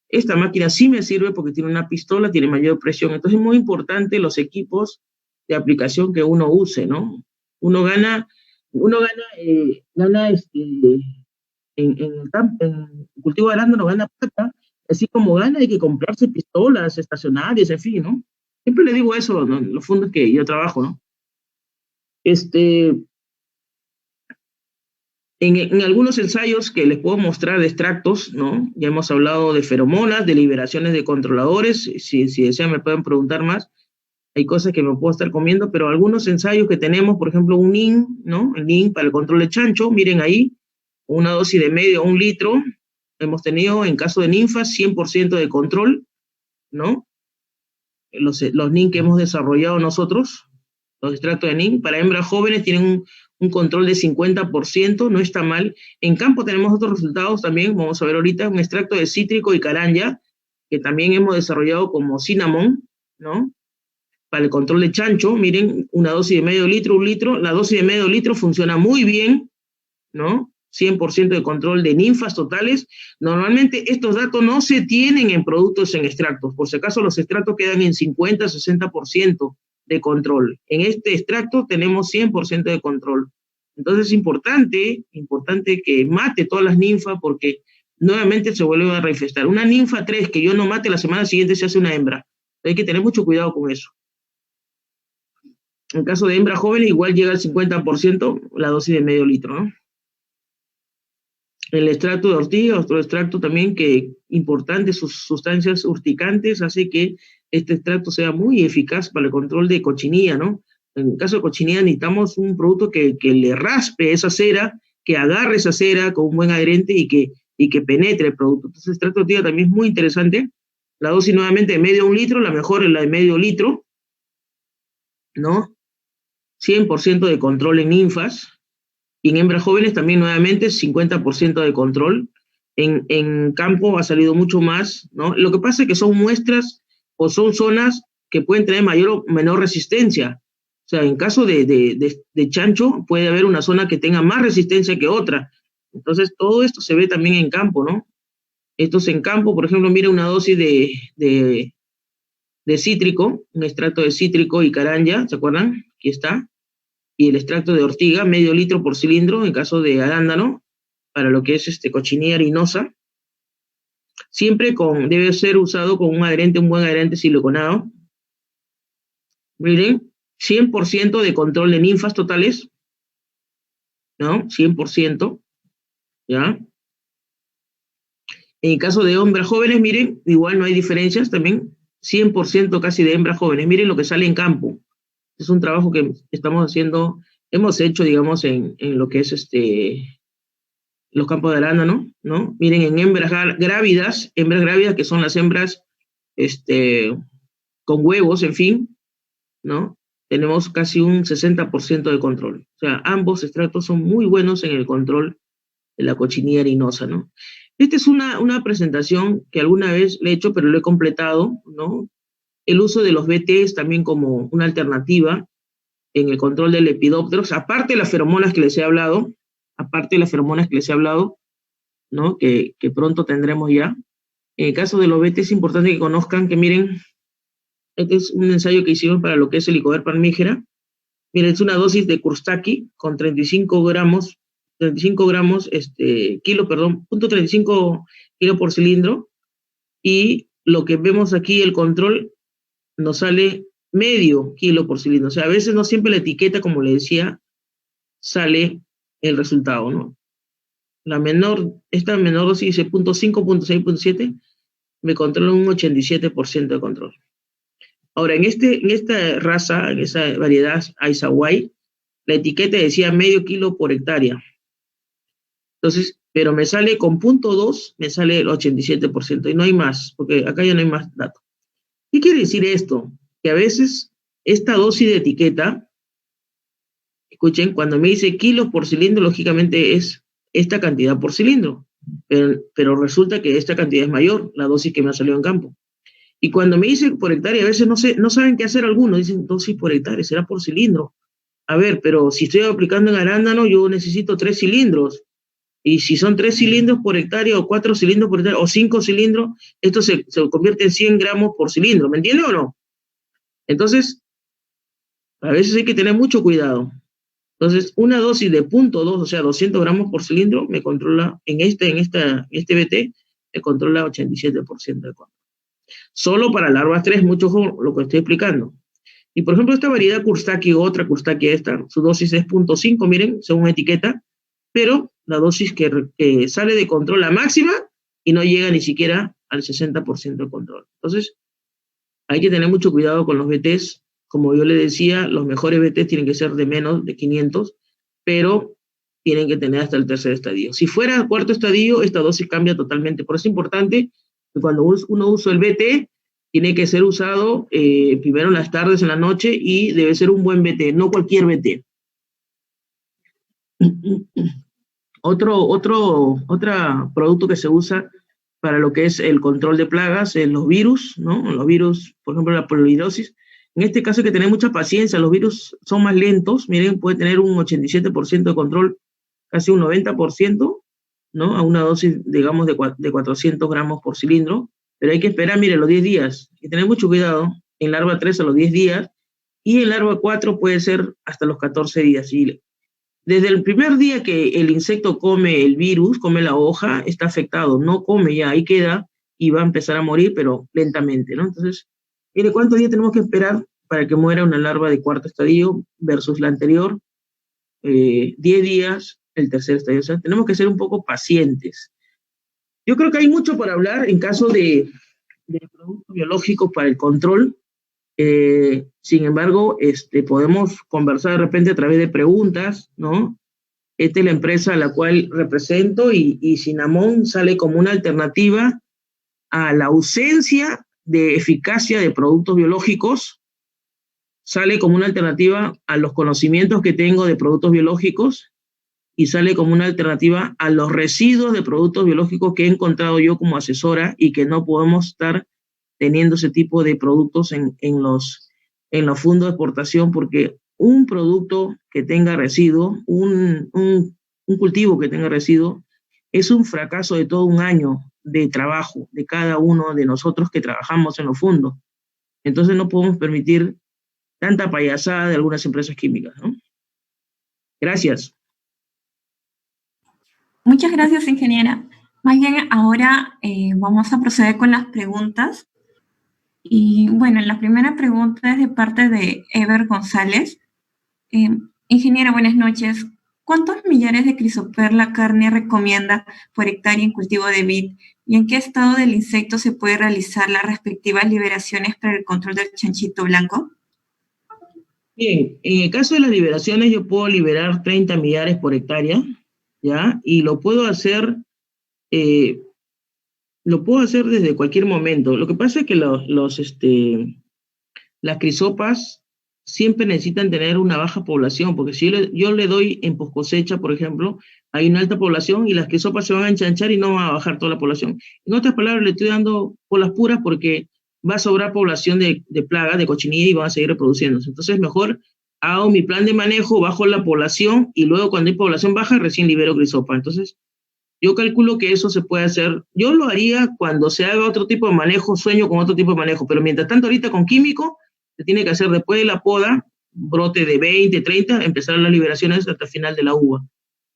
Esta máquina sí me sirve porque tiene una pistola, tiene mayor presión. Entonces es muy importante los equipos de aplicación que uno use, ¿no? Uno gana Uno gana en el cultivo de arándano gana plata, así como gana hay que comprarse pistolas estacionarias, en fin, ¿no? Siempre le digo eso, ¿no? En los fondos que yo trabajo, ¿no? En algunos ensayos que les puedo mostrar de extractos, ¿no? Ya hemos hablado de feromonas, de liberaciones de controladores, si desean me pueden preguntar más, hay cosas que me puedo estar comiendo, pero algunos ensayos que tenemos, por ejemplo, un NIN, ¿no? El NIN para el control de chancho, miren ahí, una dosis de medio a 1 litro, hemos tenido en caso de ninfas 100% de control, ¿no? Los NIN que hemos desarrollado nosotros, los extractos de NIN, para hembras jóvenes tienen un control de 50%, no está mal. En campo tenemos otros resultados también, vamos a ver ahorita, un extracto de cítrico y caranja, que también hemos desarrollado como cinnamon, ¿no? Para el control de chancho, miren, una dosis de medio litro, 1 litro, la dosis de medio litro funciona muy bien, ¿no? 100% de control de ninfas totales. Normalmente estos datos no se tienen en productos en extractos, por si acaso los extractos quedan en 50, 60% de control. En este extracto tenemos 100% de control. Entonces es importante que mate todas las ninfas porque nuevamente se vuelve a reinfestar. Una ninfa 3 que yo no mate, la semana siguiente se hace una hembra. Hay que tener mucho cuidado con eso. En caso de hembras jóvenes, igual llega al 50% la dosis de medio litro, ¿no? El extracto de ortiga, otro extracto también que importante, sus sustancias urticantes, hace que este extracto sea muy eficaz para el control de cochinilla, ¿no? En el caso de cochinilla necesitamos un producto que le raspe esa cera, que agarre esa cera con un buen adherente y que penetre el producto. Entonces el extracto de ortiga también es muy interesante. La dosis nuevamente de medio a 1 litro, la mejor es la de medio litro, ¿no? 100% de control en ninfas. Y en hembras jóvenes también nuevamente 50% de control. En campo ha salido mucho más, ¿no? Lo que pasa es que son muestras o son zonas que pueden tener mayor o menor resistencia. O sea, en caso de chancho puede haber una zona que tenga más resistencia que otra. Entonces, todo esto se ve también en campo, ¿no? Estos en campo, por ejemplo, mira una dosis de cítrico, un extracto de cítrico y caranja, ¿se acuerdan? Aquí está. Y el extracto de ortiga, medio litro por cilindro, en caso de arándano, para lo que es cochinilla harinosa. Siempre debe ser usado con un buen adherente siliconado. Miren, 100% de control de ninfas totales, ¿no? 100%, ¿ya? En el caso de hembras jóvenes, miren, igual no hay diferencias también, 100% casi de hembras jóvenes. Miren lo que sale en campo. Es un trabajo que estamos haciendo, hemos hecho, digamos, en lo que es los campos de arándano, ¿no? Miren, en hembras grávidas, que son las hembras con huevos, en fin, ¿no? Tenemos casi un 60% de control. O sea, ambos extractos son muy buenos en el control de la cochinilla harinosa, ¿no? Esta es una presentación que alguna vez le he hecho, pero lo he completado, ¿no? El uso de los BTs también como una alternativa en el control del Lepidopteros, aparte de las feromonas que les he hablado, ¿no? Que pronto tendremos ya. En el caso de los BT es importante que conozcan que miren, este es un ensayo que hicimos para lo que es el Helicobacter palmígera. Miren, es una dosis de Kurstaki con 35 gramos, punto 35 kilos por cilindro, y lo que vemos aquí, el control, nos sale medio kilo por cilindro. O sea, a veces no siempre la etiqueta, como le decía, sale el resultado, ¿no? Esta menor dosis dice 0.5, 0.6, 0.7, me controla un 87% de control. Ahora, en esta raza, en esa variedad Aizawai, la etiqueta decía medio kilo por hectárea. Entonces, pero me sale con 0.2, me sale el 87%, y no hay más, porque acá ya no hay más datos. ¿Qué quiere decir esto? Que a veces esta dosis de etiqueta, escuchen, cuando me dice kilos por cilindro, lógicamente es esta cantidad por cilindro, pero resulta que esta cantidad es mayor, la dosis que me ha salido en campo. Y cuando me dicen por hectárea, a veces no saben qué hacer algunos, dicen dosis por hectárea, será por cilindro. A ver, pero si estoy aplicando en arándano, yo necesito 3 cilindros. Y si son 3 cilindros por hectárea, o 4 cilindros por hectárea, o 5 cilindros, esto se convierte en 100 gramos por cilindro, ¿me entiende o no? Entonces, a veces hay que tener mucho cuidado. Entonces, una dosis de 0.2, o sea, 200 gramos por cilindro, me controla, en este BT, me controla 87% de control. Solo para larvas 3, mucho ojo lo que estoy explicando. Y por ejemplo, esta variedad Kustaki, otra Kustaki esta, su dosis es 0.5, miren, según etiqueta, pero la dosis que sale de control la máxima y no llega ni siquiera al 60% de control. Entonces, hay que tener mucho cuidado con los BTs. Como yo le decía, los mejores BTs tienen que ser de menos de 500, pero tienen que tener hasta el tercer estadio. Si fuera el cuarto estadio, esta dosis cambia totalmente. Por eso es importante que cuando uno usa el BT, tiene que ser usado primero en las tardes, en la noche, y debe ser un buen BT, no cualquier BT. Otro producto que se usa para lo que es el control de plagas, los virus, ¿no? Los virus, por ejemplo, la polivirosis. En este caso hay que tener mucha paciencia, los virus son más lentos, miren, puede tener un 87% de control, casi un 90%, ¿no? A una dosis, digamos, de 400 gramos por cilindro, pero hay que esperar, miren, los 10 días, hay que tener mucho cuidado, en larva 3 a los 10 días, y en larva 4 puede ser hasta los 14 días, y desde el primer día que el insecto come el virus, come la hoja, está afectado, no come ya, ahí queda y va a empezar a morir, pero lentamente, ¿no? Entonces, mire, ¿cuántos días tenemos que esperar para que muera una larva de cuarto estadio versus la anterior? 10 días, el tercer estadio. O sea, tenemos que ser un poco pacientes. Yo creo que hay mucho para hablar en caso de productos biológicos para el control. Sin embargo, podemos conversar de repente a través de preguntas, ¿no? Esta es la empresa a la cual represento y Cinnamon sale como una alternativa a la ausencia de eficacia de productos biológicos, sale como una alternativa a los conocimientos que tengo de productos biológicos y sale como una alternativa a los residuos de productos biológicos que he encontrado yo como asesora y que no podemos estar teniendo ese tipo de productos en los fondos de exportación, porque un producto que tenga residuo, un cultivo que tenga residuo, es un fracaso de todo un año de trabajo de cada uno de nosotros que trabajamos en los fondos. Entonces no podemos permitir tanta payasada de algunas empresas químicas, ¿no? Gracias. Muchas gracias, ingeniera. Más bien, ahora vamos a proceder con las preguntas. Y bueno, la primera pregunta es de parte de Ever González. Ingeniera, buenas noches. ¿Cuántos millares de Crisoperla carne recomienda por hectárea en cultivo de vid? ¿Y en qué estado del insecto se puede realizar las respectivas liberaciones para el control del chanchito blanco? Bien, en el caso de las liberaciones yo puedo liberar 30 millares por hectárea, ¿ya? Y lo puedo hacer desde cualquier momento. Lo que pasa es que las crisopas siempre necesitan tener una baja población, porque si yo le doy en poscosecha, por ejemplo, hay una alta población y las crisopas se van a enchanchar y no va a bajar toda la población. En otras palabras, le estoy dando por las puras porque va a sobrar población de plagas, de cochinilla, y van a seguir reproduciéndose. Entonces, mejor hago mi plan de manejo, bajo la población, y luego cuando hay población baja, recién libero crisopa. Entonces, yo calculo que eso se puede hacer. Yo lo haría cuando se haga otro tipo de manejo, sueño con otro tipo de manejo, pero mientras tanto ahorita con químico, se tiene que hacer después de la poda, brote de 20, 30, empezar las liberaciones hasta el final de la uva.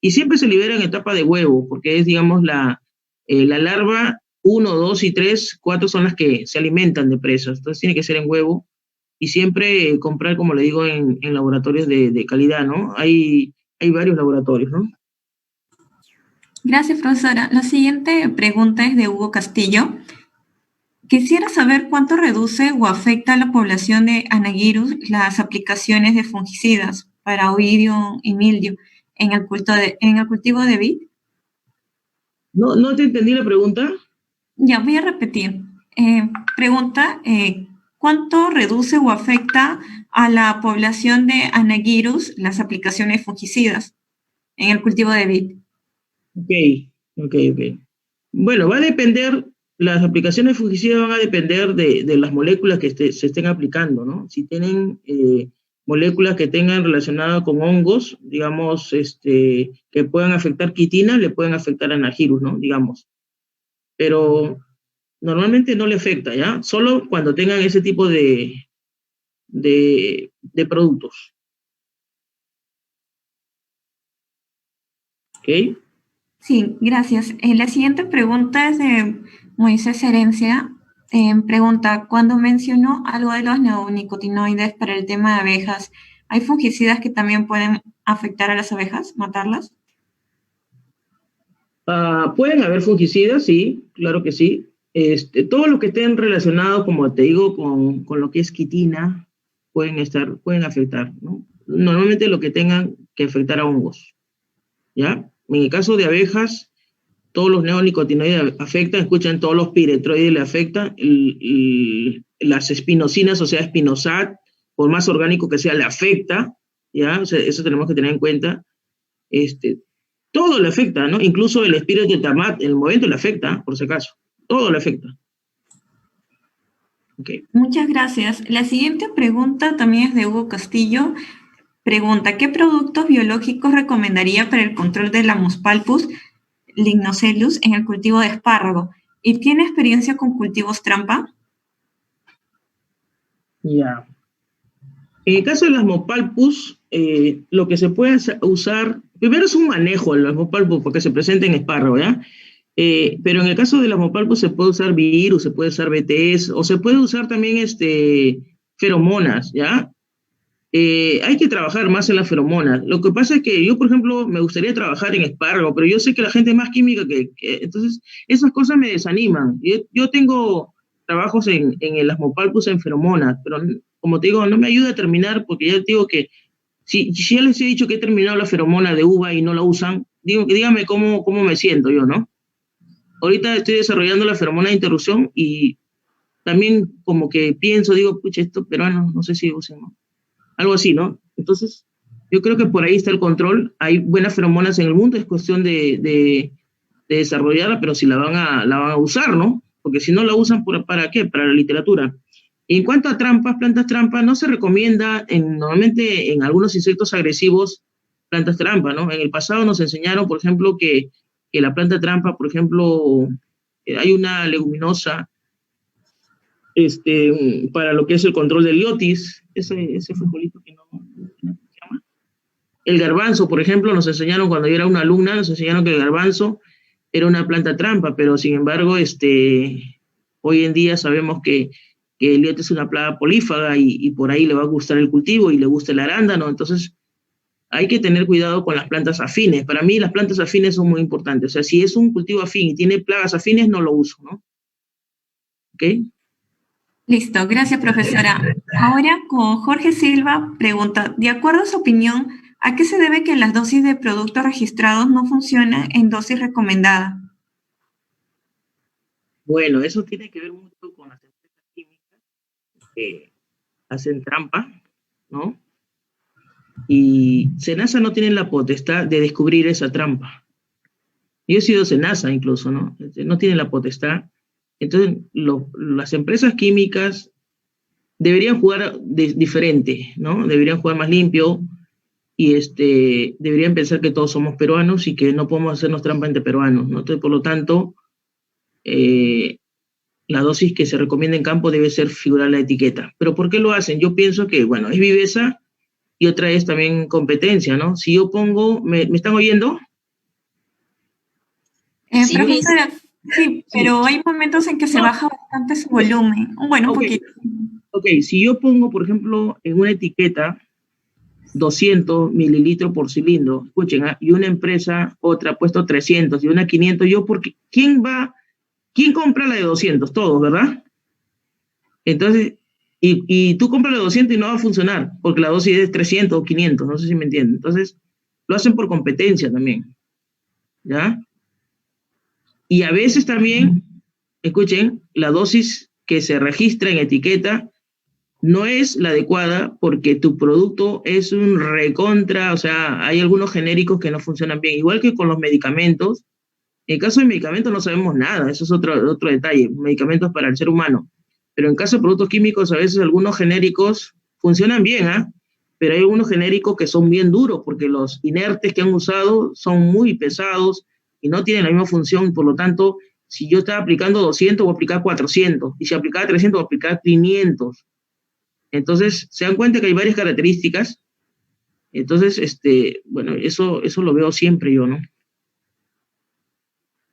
Y siempre se libera en etapa de huevo, porque es, digamos, la larva 1, 2 y 3, 4 son las que se alimentan de presas. Entonces tiene que ser en huevo y siempre comprar, como le digo, en laboratorios de calidad, ¿no? Hay varios laboratorios, ¿no? Gracias, profesora. La siguiente pregunta es de Hugo Castillo. Quisiera saber cuánto reduce o afecta a la población de Anagirus las aplicaciones de fungicidas para oidio y mildio en el cultivo de vid. No te entendí la pregunta. Ya, voy a repetir. Pregunta, ¿cuánto reduce o afecta a la población de Anagirus las aplicaciones fungicidas en el cultivo de vid? Ok. Bueno, va a depender, las aplicaciones fungicidas van a depender de las moléculas que se estén aplicando, ¿no? Si tienen moléculas que tengan relacionadas con hongos, digamos, que puedan afectar quitina, le pueden afectar a Anagirus, ¿no? Digamos. Pero normalmente no le afecta, ¿ya? Solo cuando tengan ese tipo de productos. ¿Ok? Sí, gracias. La siguiente pregunta es de Moisés Herencia. Pregunta, cuando mencionó algo de los neonicotinoides para el tema de abejas, ¿hay fungicidas que también pueden afectar a las abejas, matarlas? Pueden haber fungicidas, sí, claro que sí. Todo lo que estén relacionados, como te digo, con lo que es quitina, pueden afectar, ¿no? Normalmente lo que tengan que afectar a hongos, ¿ya? En el caso de abejas, todos los neonicotinoides afectan, escuchan, todos los piretroides le afectan, las espinocinas, o sea, espinosad, por más orgánico que sea, le afecta, ¿ya? O sea, eso tenemos que tener en cuenta. Este, Todo le afecta, ¿no? Incluso el espíritu de Tamat, el momento le afecta, por si acaso. Todo le afecta. Okay. Muchas gracias. La siguiente pregunta también es de Hugo Castillo. Pregunta, ¿qué productos biológicos recomendaría para el control de la Mospalpus lignocellus en el cultivo de espárrago? ¿Y tiene experiencia con cultivos trampa? Ya. En el caso de las Mopalpus, lo que se puede usar, primero es un manejo de las Mopalpus porque se presenta en espárrago, ¿ya? Pero en el caso de las Mopalpus se puede usar virus, se puede usar BTS, o se puede usar también feromonas, ¿ya? Hay que trabajar más en las feromonas. Lo que pasa es que yo, por ejemplo, me gustaría trabajar en espárrago, pero yo sé que la gente es más química entonces, esas cosas me desaniman. Yo tengo trabajos en el Asmopalpus en feromonas, pero como te digo, no me ayuda a terminar porque ya te digo que si ya les he dicho que he terminado la feromona de uva y no la usan, dígame cómo me siento yo, ¿no? Ahorita estoy desarrollando la feromona de interrupción y también como que pienso, digo, pucha, esto peruano, no sé si usen, ¿no? Algo así, ¿no? Entonces, yo creo que por ahí está el control. Hay buenas feromonas en el mundo, es cuestión de desarrollarla, pero si la van a usar, ¿no? Porque si no la usan, ¿para qué? Para la literatura. Y en cuanto a trampas, plantas trampas, no se recomienda normalmente en algunos insectos agresivos plantas trampa, ¿no? En el pasado nos enseñaron, por ejemplo, que la planta trampa, por ejemplo, hay una leguminosa para lo que es el control del liotis, ese frijolito que no se llama. El garbanzo, por ejemplo, nos enseñaron cuando yo era una alumna, nos enseñaron que el garbanzo era una planta trampa, pero sin embargo, hoy en día sabemos que el liotis es una plaga polífaga y por ahí le va a gustar el cultivo y le gusta el arándano, entonces hay que tener cuidado con las plantas afines. Para mí las plantas afines son muy importantes, o sea, si es un cultivo afín y tiene plagas afines, no lo uso, ¿no? ¿Ok? Listo, gracias profesora. Ahora con Jorge Silva pregunta, de acuerdo a su opinión, ¿a qué se debe que las dosis de productos registrados no funcionan en dosis recomendada? Bueno, eso tiene que ver mucho con las empresas químicas que hacen trampa, ¿no? Y SENASA no tiene la potestad de descubrir esa trampa. Yo he sido SENASA incluso, ¿no? No tiene la potestad. Entonces, las empresas químicas deberían jugar diferente, ¿no? Deberían jugar más limpio y deberían pensar que todos somos peruanos y que no podemos hacernos trampa entre peruanos, ¿no? Entonces, por lo tanto, la dosis que se recomienda en campo debe ser figurar la etiqueta. ¿Pero por qué lo hacen? Yo pienso que, bueno, es viveza y otra es también competencia, ¿no? Si yo pongo, ¿me están oyendo? Si yo, Profesora, sí, pero hay momentos en que se no, baja bastante su volumen. Bueno, un ok, poquito. ok, si yo pongo, por ejemplo, en una etiqueta 200 mililitros por cilindro, escuchen, y una empresa, otra ha puesto 300 y una 500, porque ¿quién compra la de 200? Todos, ¿verdad? Entonces, y tú compras la de 200 y no va a funcionar, porque la dosis es 300 o 500, no sé si me entienden. Entonces, lo hacen por competencia también, ¿ya? Y a veces también, escuchen, la dosis que se registra en etiqueta no es la adecuada porque tu producto es un recontra, o sea, hay algunos genéricos que no funcionan bien, igual que con los medicamentos. En caso de medicamentos no sabemos nada, eso es otro detalle, medicamentos para el ser humano. Pero en caso de productos químicos, a veces algunos genéricos funcionan bien, ¿ah? Pero hay algunos genéricos que son bien duros porque los inertes que han usado son muy pesados y no tienen la misma función, y por lo tanto, si yo estaba aplicando 200, voy a aplicar 400, y si aplicaba 300, voy a aplicar 500. Entonces, se dan cuenta que hay varias características. Entonces, bueno, eso lo veo siempre yo, ¿no?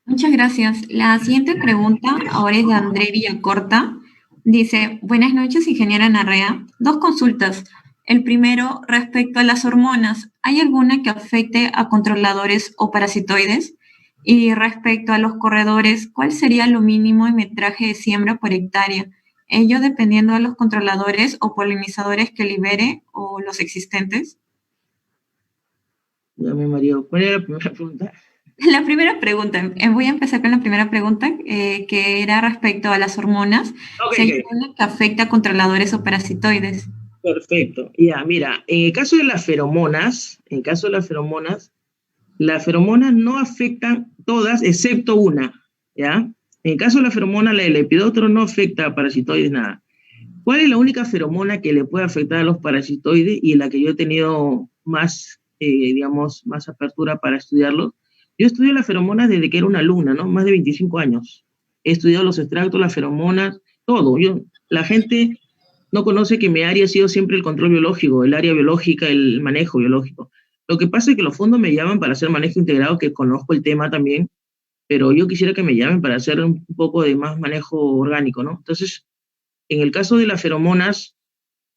Muchas gracias. La siguiente pregunta ahora es de André Villacorta. Dice, buenas noches, ingeniera Narrea. Dos consultas. El primero, respecto a las hormonas, ¿hay alguna que afecte a controladores o parasitoides? Y respecto a los corredores, ¿cuál sería lo mínimo en metraje de siembra por hectárea? Ello dependiendo de los controladores o polinizadores que libere o los existentes. Ya me mareó. ¿Cuál era la primera pregunta? La primera pregunta, voy a empezar con la primera pregunta, que era respecto a las hormonas, Ok, si hay ok. alguna que afecta a controladores o parasitoides. Perfecto. Ya, mira, en el caso de las feromonas no afectan todas excepto una, ¿ya? En el caso de la feromona, la del lepidóptero no afecta a parasitoides nada. ¿Cuál es la única feromona que le puede afectar a los parasitoides y en la que yo he tenido más, digamos, más apertura para estudiarlo? Yo estudio las feromonas desde que era una alumna, ¿no? Más de 25 años. He estudiado los extractos, las feromonas, todo. La gente no conoce que mi área ha sido siempre el control biológico, el área biológica, el manejo biológico. Lo que pasa es que los fondos me llaman para hacer manejo integrado, que conozco el tema también, pero yo quisiera que me llamen para hacer un poco de más manejo orgánico, ¿no? Entonces, en el caso de las feromonas,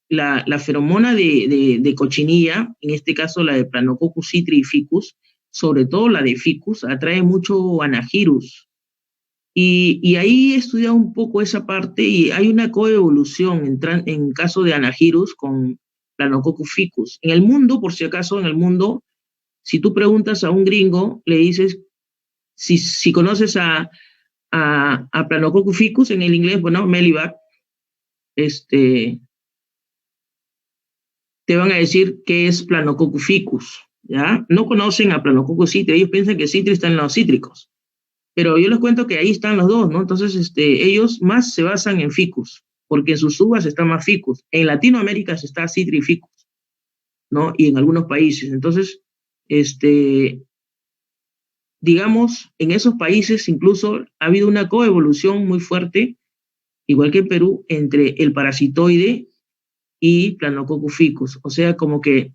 la feromona de cochinilla, en este caso la de Planococcus citri y ficus, sobre todo la de ficus, atrae mucho anagirus. Y ahí he estudiado un poco esa parte y hay una coevolución en caso de anagirus con Planococcus ficus. En el mundo, por si acaso, en el mundo, si tú preguntas a un gringo, le dices si conoces a Planococcus ficus en el inglés, bueno, Melibac, este, te van a decir qué es Planococcus ficus, ¿ya? No conocen a Planococcus citri, ellos piensan que citri está en los cítricos, pero yo les cuento que ahí están los dos, ¿no? Entonces, ellos más se basan en ficus, porque en sus uvas está más ficus. En Latinoamérica se está citri y ficus, ¿no? Y en algunos países. Entonces, digamos, en esos países incluso ha habido una coevolución muy fuerte, igual que en Perú, entre el parasitoide y Planococcus ficus. O sea, como que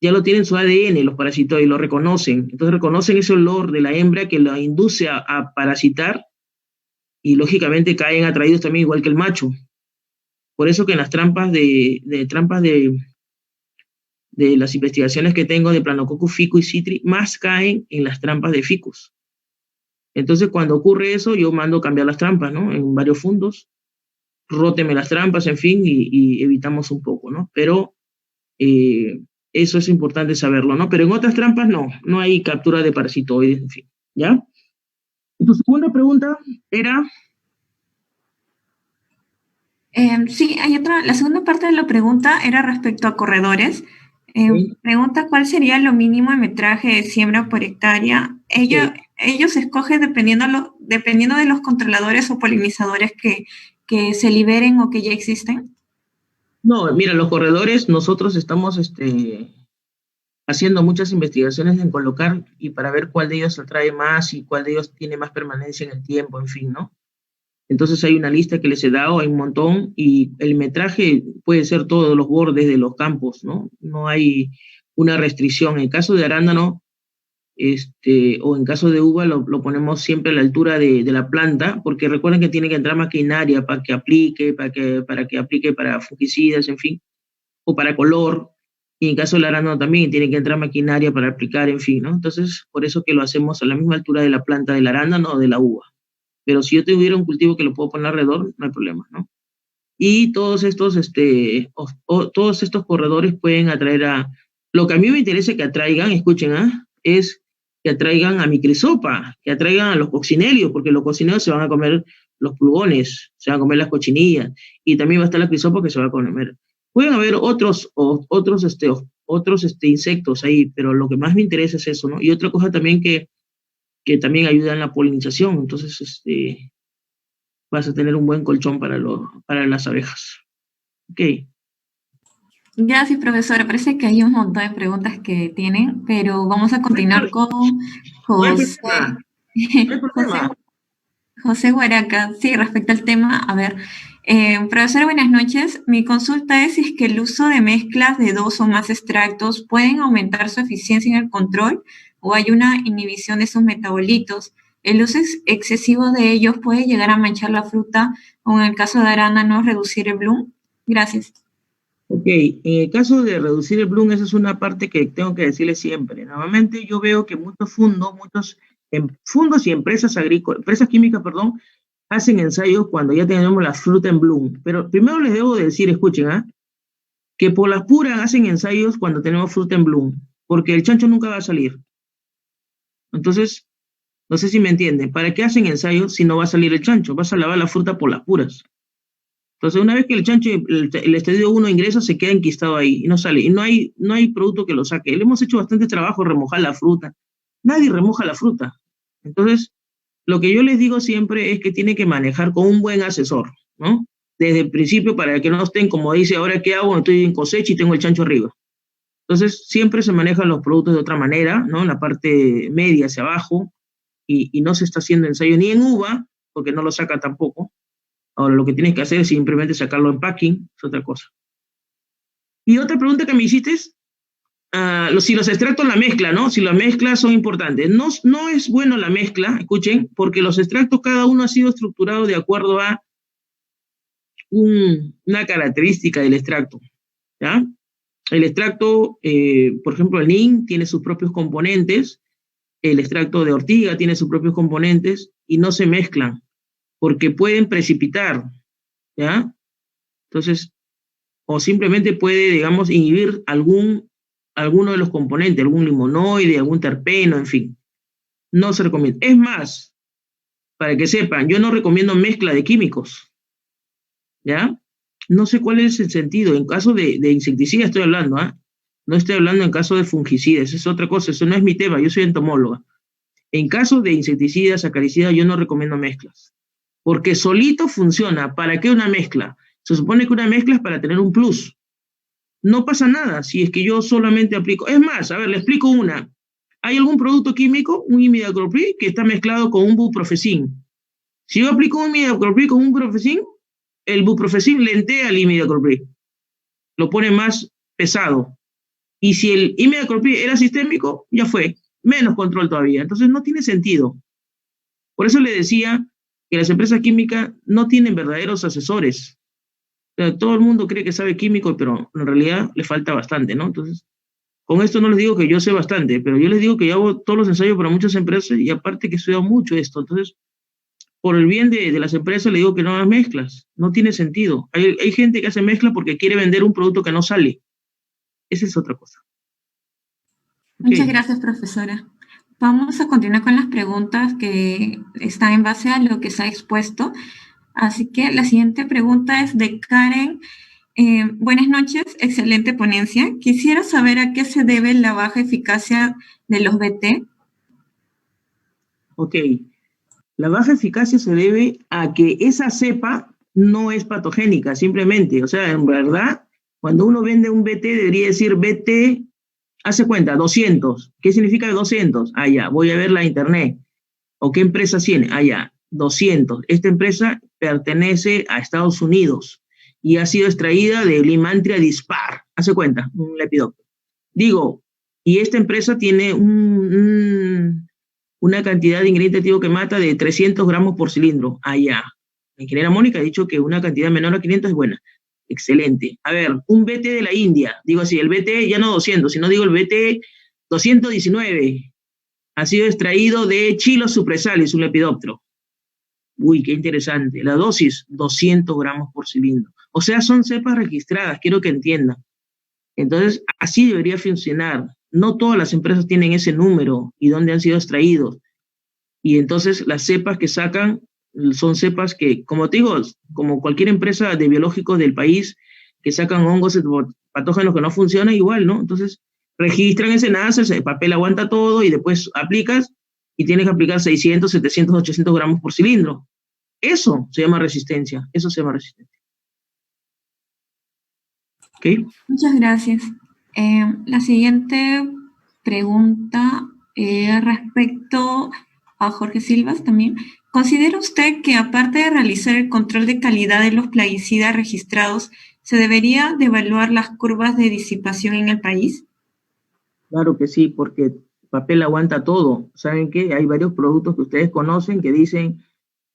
ya lo tienen su ADN, los parasitoides, lo reconocen. Entonces reconocen ese olor de la hembra que la induce a parasitar y lógicamente caen atraídos también igual que el macho. Por eso que en las trampas de las investigaciones que tengo de Planococcus ficus y citri, más caen en las trampas de ficus. Entonces cuando ocurre eso, yo mando cambiar las trampas, ¿no? En varios fundos, róteme las trampas, en fin, y evitamos un poco, ¿no? Pero eso es importante saberlo, ¿no? Pero en otras trampas no hay captura de parasitoides, en fin, ¿ya? Y tu segunda pregunta era... Sí, hay otra. La segunda parte de la pregunta era respecto a corredores. Pregunta cuál sería lo mínimo de metraje de siembra por hectárea. Ellos escogen dependiendo de los controladores o polinizadores que se liberen o que ya existen. No, mira, los corredores, nosotros estamos haciendo muchas investigaciones en colocar y para ver cuál de ellos atrae más y cuál de ellos tiene más permanencia en el tiempo, en fin, ¿no? Entonces hay una lista que les he dado, hay un montón, y el metraje puede ser todos los bordes de los campos, ¿no? No hay una restricción. En caso de arándano, o en caso de uva, lo ponemos siempre a la altura de la planta, porque recuerden que tiene que entrar maquinaria para que aplique, para fungicidas, en fin, o para color. Y en caso del arándano también tiene que entrar maquinaria para aplicar, en fin, ¿no? Entonces, por eso que lo hacemos a la misma altura de la planta del arándano o de la uva. Pero si yo tuviera un cultivo que lo puedo poner alrededor, no hay problema, ¿no? Y todos estos, todos estos corredores pueden atraer a... Lo que a mí me interesa que atraigan, escuchen, es que atraigan a mi crisopa, que atraigan a los coccinelios, porque los coccinelios se van a comer los pulgones, se van a comer las cochinillas, y también va a estar la crisopa que se va a comer. Pueden haber otros insectos ahí, pero lo que más me interesa es eso, ¿no? Y otra cosa también que también ayuda en la polinización, entonces vas a tener un buen colchón para las abejas. Ok. Gracias, profesora. Parece que hay un montón de preguntas que tienen, pero vamos a continuar con José. José Guaraca. Sí, respecto al tema, a ver, profesora, buenas noches. Mi consulta es si es que el uso de mezclas de 2 o más extractos pueden aumentar su eficiencia en el control o hay una inhibición de sus metabolitos. ¿El uso excesivo de ellos puede llegar a manchar la fruta o en el caso de arándanos reducir el bloom? Gracias. Ok, en el caso de reducir el bloom, esa es una parte que tengo que decirle siempre. Normalmente yo veo que muchos fundos y empresas agrícolas, empresas químicas, perdón, hacen ensayos cuando ya tenemos la fruta en bloom. Pero primero les debo decir, escuchen, que por las puras hacen ensayos cuando tenemos fruta en bloom, porque el chancho nunca va a salir. Entonces, no sé si me entienden, ¿para qué hacen ensayos si no va a salir el chancho? Vas a lavar la fruta por las puras. Entonces, una vez que el chancho, el estadio 1 ingresa, se queda enquistado ahí y no sale. Y no hay producto que lo saque. Le hemos hecho bastante trabajo remojar la fruta. Nadie remoja la fruta. Entonces, lo que yo les digo siempre es que tiene que manejar con un buen asesor, ¿no? Desde el principio, para que no estén, como dice, ahora qué hago, estoy en cosecha y tengo el chancho arriba. Entonces, siempre se manejan los productos de otra manera, ¿no? En la parte media hacia abajo, y no se está haciendo ensayo ni en uva, porque no lo saca tampoco. Ahora, lo que tienes que hacer es simplemente sacarlo en packing, es otra cosa. Y otra pregunta que me hiciste es, si los extractos, la mezcla, ¿no? Si las mezclas son importantes. No es bueno la mezcla, escuchen, porque los extractos, cada uno ha sido estructurado de acuerdo a una característica del extracto, ¿ya? El extracto, por ejemplo, el NIN tiene sus propios componentes, el extracto de ortiga tiene sus propios componentes y no se mezclan, porque pueden precipitar, ¿ya? Entonces, o simplemente puede, digamos, inhibir alguno de los componentes, algún limonoide, algún terpeno, en fin. No se recomienda. Es más, para que sepan, yo no recomiendo mezcla de químicos, ¿ya? No sé cuál es el sentido. En caso de insecticidas estoy hablando, No estoy hablando en caso de fungicidas, es otra cosa, eso no es mi tema, yo soy entomóloga. En caso de insecticidas, acaricidas, yo no recomiendo mezclas, porque solito funciona. ¿Para qué una mezcla? Se supone que una mezcla es para tener un plus. No pasa nada si es que yo solamente aplico. Es más, a ver, le explico una. ¿Hay algún producto químico, un imidacloprid, que está mezclado con un buprofecin? Si yo aplico un imidacloprid con un buprofecin, el buprofecin lentea al imidacloprid, lo pone más pesado. Y si el imidacloprid era sistémico, ya fue, menos control todavía. Entonces no tiene sentido. Por eso le decía que las empresas químicas no tienen verdaderos asesores. O sea, todo el mundo cree que sabe químico, pero en realidad le falta bastante, ¿no? Entonces, con esto no les digo que yo sé bastante, pero yo les digo que yo hago todos los ensayos para muchas empresas y aparte que he estudiado mucho esto. Entonces, por el bien de las empresas le digo que no hagas mezclas. No tiene sentido. Hay gente que hace mezcla porque quiere vender un producto que no sale. Esa es otra cosa. Muchas gracias, profesora. Vamos a continuar con las preguntas que están en base a lo que se ha expuesto. Así que la siguiente pregunta es de Karen. Buenas noches, excelente ponencia. Quisiera saber a qué se debe la baja eficacia de los BT. Ok. La baja eficacia se debe a que esa cepa no es patogénica, simplemente. O sea, en verdad, cuando uno vende un BT, debería decir BT, hace cuenta, 200. ¿Qué significa 200? Ah, ya, voy a ver la internet. ¿O qué empresa tiene? Ah, ya, 200. Esta empresa pertenece a Estados Unidos y ha sido extraída de Limantria dispar. Hace cuenta, un lepidóptero. Digo, y esta empresa tiene una cantidad de ingrediente activo que mata de 300 gramos por cilindro. Ah, ya. La ingeniera Mónica ha dicho que una cantidad menor a 500 es buena. Excelente. A ver, un BT de la India. Digo así, el BT ya no 200, sino digo el BT 219. Ha sido extraído de Chilos supresalis, un lepidóptero. Uy, qué interesante. La dosis, 200 gramos por cilindro. O sea, son cepas registradas, quiero que entiendan. Entonces, así debería funcionar. No todas las empresas tienen ese número y dónde han sido extraídos. Y entonces las cepas que sacan son cepas que, como te digo, como cualquier empresa de biológicos del país, que sacan hongos patógenos que no funcionan igual, ¿no? Entonces, registran ese NACE, el papel aguanta todo y después aplicas y tienes que aplicar 600, 700, 800 gramos por cilindro. Eso se llama resistencia, eso se llama resistencia. ¿Ok? Muchas gracias. La siguiente pregunta respecto a Jorge Silvas también. ¿Considera usted que aparte de realizar el control de calidad de los plaguicidas registrados, se debería de evaluar las curvas de disipación en el país? Claro que sí, porque papel aguanta todo. ¿Saben qué? Hay varios productos que ustedes conocen que dicen,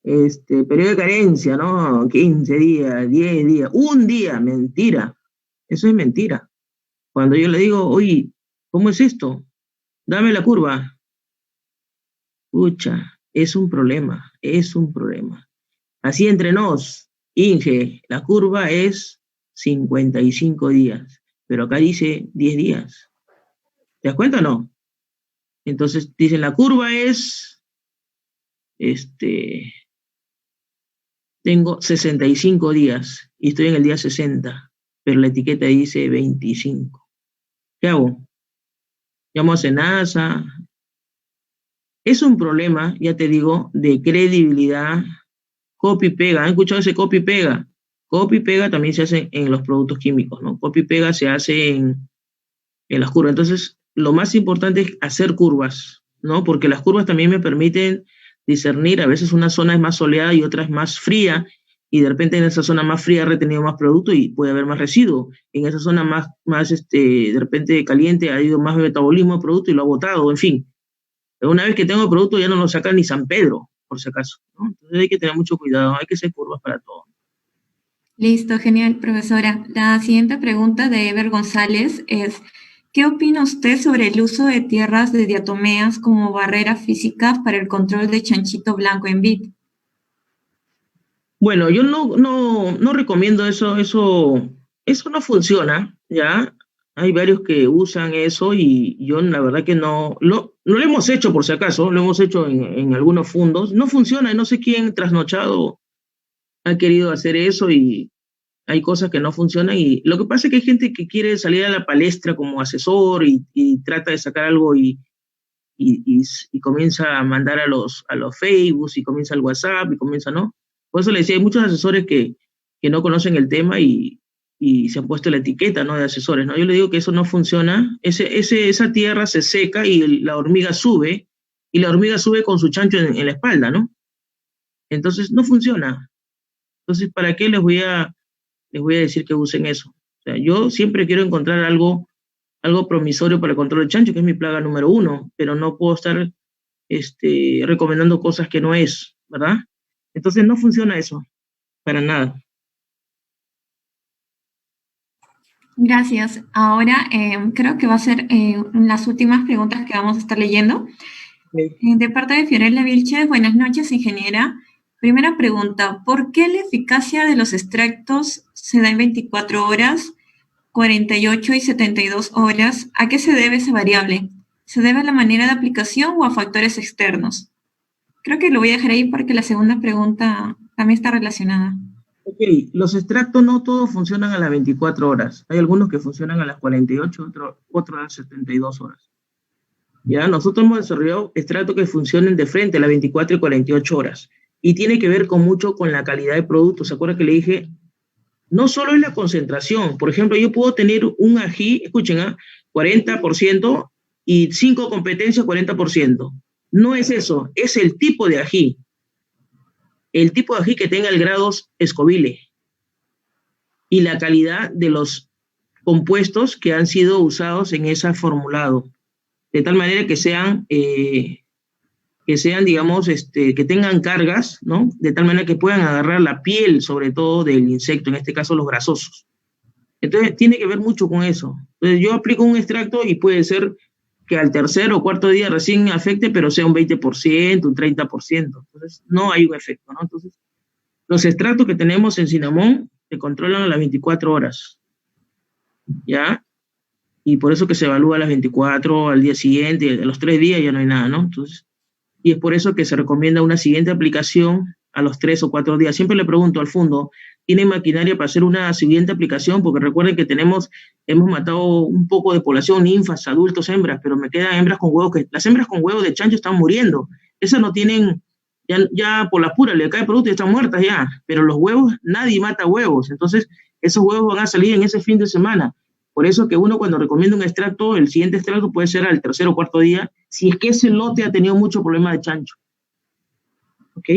periodo de carencia, ¿no? 15 días, 10 días, un día, mentira. Eso es mentira. Cuando yo le digo, oye, ¿cómo es esto? Dame la curva. Pucha, es un problema, es un problema. Así entre nos, Inge, la curva es 55 días, pero acá dice 10 días. ¿Te das cuenta o no? Entonces dicen, la curva es, tengo 65 días y estoy en el día 60, pero la etiqueta dice 25. ¿Qué hago? Llamo a Senasa. Es un problema, ya te digo, de credibilidad. Copy-pega, ¿han escuchado ese copy-pega? Copy-pega también se hace en los productos químicos, ¿no? Copy-pega se hace en las curvas. Entonces, lo más importante es hacer curvas, ¿no? Porque las curvas también me permiten discernir, a veces una zona es más soleada y otra es más fría, y de repente en esa zona más fría ha retenido más producto y puede haber más residuo. En esa zona más de repente caliente ha ido más metabolismo de producto y lo ha botado, en fin. Pero una vez que tengo el producto ya no lo saca ni San Pedro, por si acaso, ¿no? Entonces hay que tener mucho cuidado, hay que hacer curvas para todo. Listo, genial, profesora. La siguiente pregunta de Ever González es, ¿qué opina usted sobre el uso de tierras de diatomeas como barrera física para el control de chanchito blanco en vid? Bueno, yo no recomiendo eso, eso no funciona, ¿ya? Hay varios que usan eso y yo la verdad que no lo hemos hecho por si acaso, lo hemos hecho en algunos fondos, no funciona y no sé quién trasnochado ha querido hacer eso y hay cosas que no funcionan y lo que pasa es que hay gente que quiere salir a la palestra como asesor y trata de sacar algo y comienza a mandar a los Facebook y comienza el WhatsApp y comienza, ¿no? Por eso le decía, hay muchos asesores que no conocen el tema y se han puesto la etiqueta, ¿no? De asesores, ¿no? Yo le digo que eso no funciona, esa tierra se seca y la hormiga sube con su chancho en la espalda, ¿no? Entonces no funciona. Entonces, ¿para qué les voy a decir que usen eso? O sea, yo siempre quiero encontrar algo promisorio para el control del chancho, que es mi plaga número 1, pero no puedo estar recomendando cosas que no es, ¿verdad? Entonces no funciona eso, para nada. Gracias. Ahora creo que va a ser las últimas preguntas que vamos a estar leyendo. Okay. De parte de Fiorella Vilches, buenas noches, ingeniera. Primera pregunta, ¿por qué la eficacia de los extractos se da en 24 horas, 48 y 72 horas? ¿A qué se debe esa variable? ¿Se debe a la manera de aplicación o a factores externos? Creo que lo voy a dejar ahí porque la segunda pregunta también está relacionada. Ok, los extractos no todos funcionan a las 24 horas. Hay algunos que funcionan a las 48, otros a las 72 horas. Ya, nosotros hemos desarrollado extractos que funcionen de frente a las 24 y 48 horas. Y tiene que ver mucho con la calidad de producto. ¿Se acuerda que le dije? No solo es la concentración. Por ejemplo, yo puedo tener un ají, escuchen, 40% y 5 competencias 40%. No es eso, es el tipo de ají. El tipo de ají que tenga el grado Scoville y la calidad de los compuestos que han sido usados en ese formulado. De tal manera que sean, digamos, que tengan cargas, ¿no? De tal manera que puedan agarrar la piel, sobre todo, del insecto, en este caso los grasosos. Entonces, tiene que ver mucho con eso. Entonces, yo aplico un extracto y puede ser que al tercer o cuarto día recién afecte, pero sea un 20%, un 30%. Entonces, no hay un efecto, ¿no? Entonces, los extractos que tenemos en Cinnamon se controlan a las 24 horas, ¿ya? Y por eso que se evalúa a las 24, al día siguiente, a los 3 días ya no hay nada, ¿no? Entonces, y es por eso que se recomienda una siguiente aplicación a los 3 o 4 días. Siempre le pregunto al fondo, ¿tiene maquinaria para hacer una siguiente aplicación? Porque recuerden que hemos matado un poco de población, ninfas, adultos, hembras, pero me quedan hembras con huevos, que las hembras con huevos de chancho están muriendo. Esas no tienen, ya por la pura, le cae producto y están muertas ya. Pero los huevos, nadie mata huevos. Entonces, esos huevos van a salir en ese fin de semana. Por eso que uno cuando recomienda un extracto, el siguiente extracto puede ser al tercer o cuarto día, si es que ese lote ha tenido mucho problema de chancho. ¿Ok?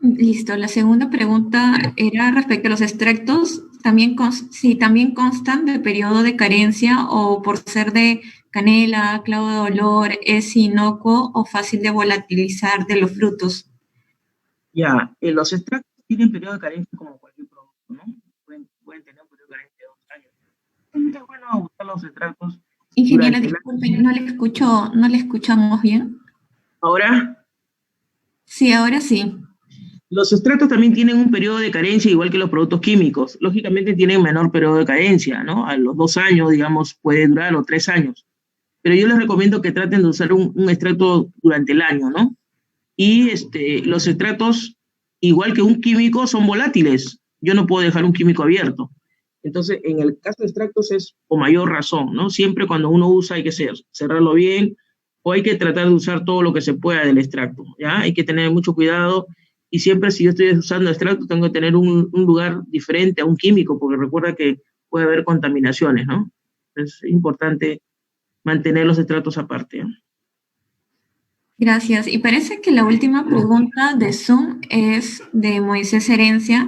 Listo. La segunda pregunta era respecto a los extractos, si también constan de periodo de carencia o por ser de canela, clavo de olor, es inocuo o fácil de volatilizar de los frutos. Ya, los extractos tienen periodo de carencia como cualquier producto, ¿no? Pueden tener un periodo de carencia de 2 años. Entonces es bueno usar los extractos. Ingeniera, durante el disculpe, no le escuchamos bien. Ahora, Sí, ahora sí. los extractos también tienen un periodo de carencia igual que los productos químicos. Lógicamente tienen menor periodo de carencia, ¿no? A los 2 años, digamos, puede durar, o 3 años. Pero yo les recomiendo que traten de usar un extracto durante el año, ¿no? Y los extractos, igual que un químico, son volátiles. Yo no puedo dejar un químico abierto. Entonces, en el caso de extractos es con mayor razón, ¿no? Siempre cuando uno usa hay que cerrarlo bien, o hay que tratar de usar todo lo que se pueda del extracto, ¿ya? Hay que tener mucho cuidado, y siempre si yo estoy usando extracto tengo que tener un lugar diferente a un químico, porque recuerda que puede haber contaminaciones, ¿no? Es importante mantener los extractos aparte, ¿no? Gracias. Y parece que la última pregunta de Zoom es de Moisés Herencia.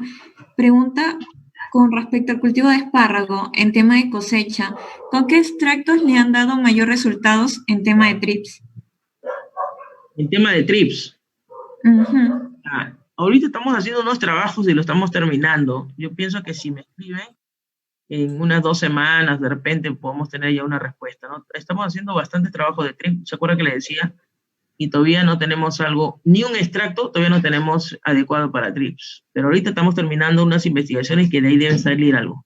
Pregunta con respecto al cultivo de espárrago en tema de cosecha, ¿con qué extractos le han dado mayor resultados en tema de trips? En tema de trips, ahorita estamos haciendo unos trabajos y lo estamos terminando. Yo pienso que si me escriben, en unas 2 semanas, de repente podemos tener ya una respuesta, ¿no? Estamos haciendo bastante trabajo de trips, ¿se acuerda que le decía? Y todavía no tenemos algo, ni un extracto, todavía no tenemos adecuado para trips. Pero ahorita estamos terminando unas investigaciones que de ahí debe salir algo.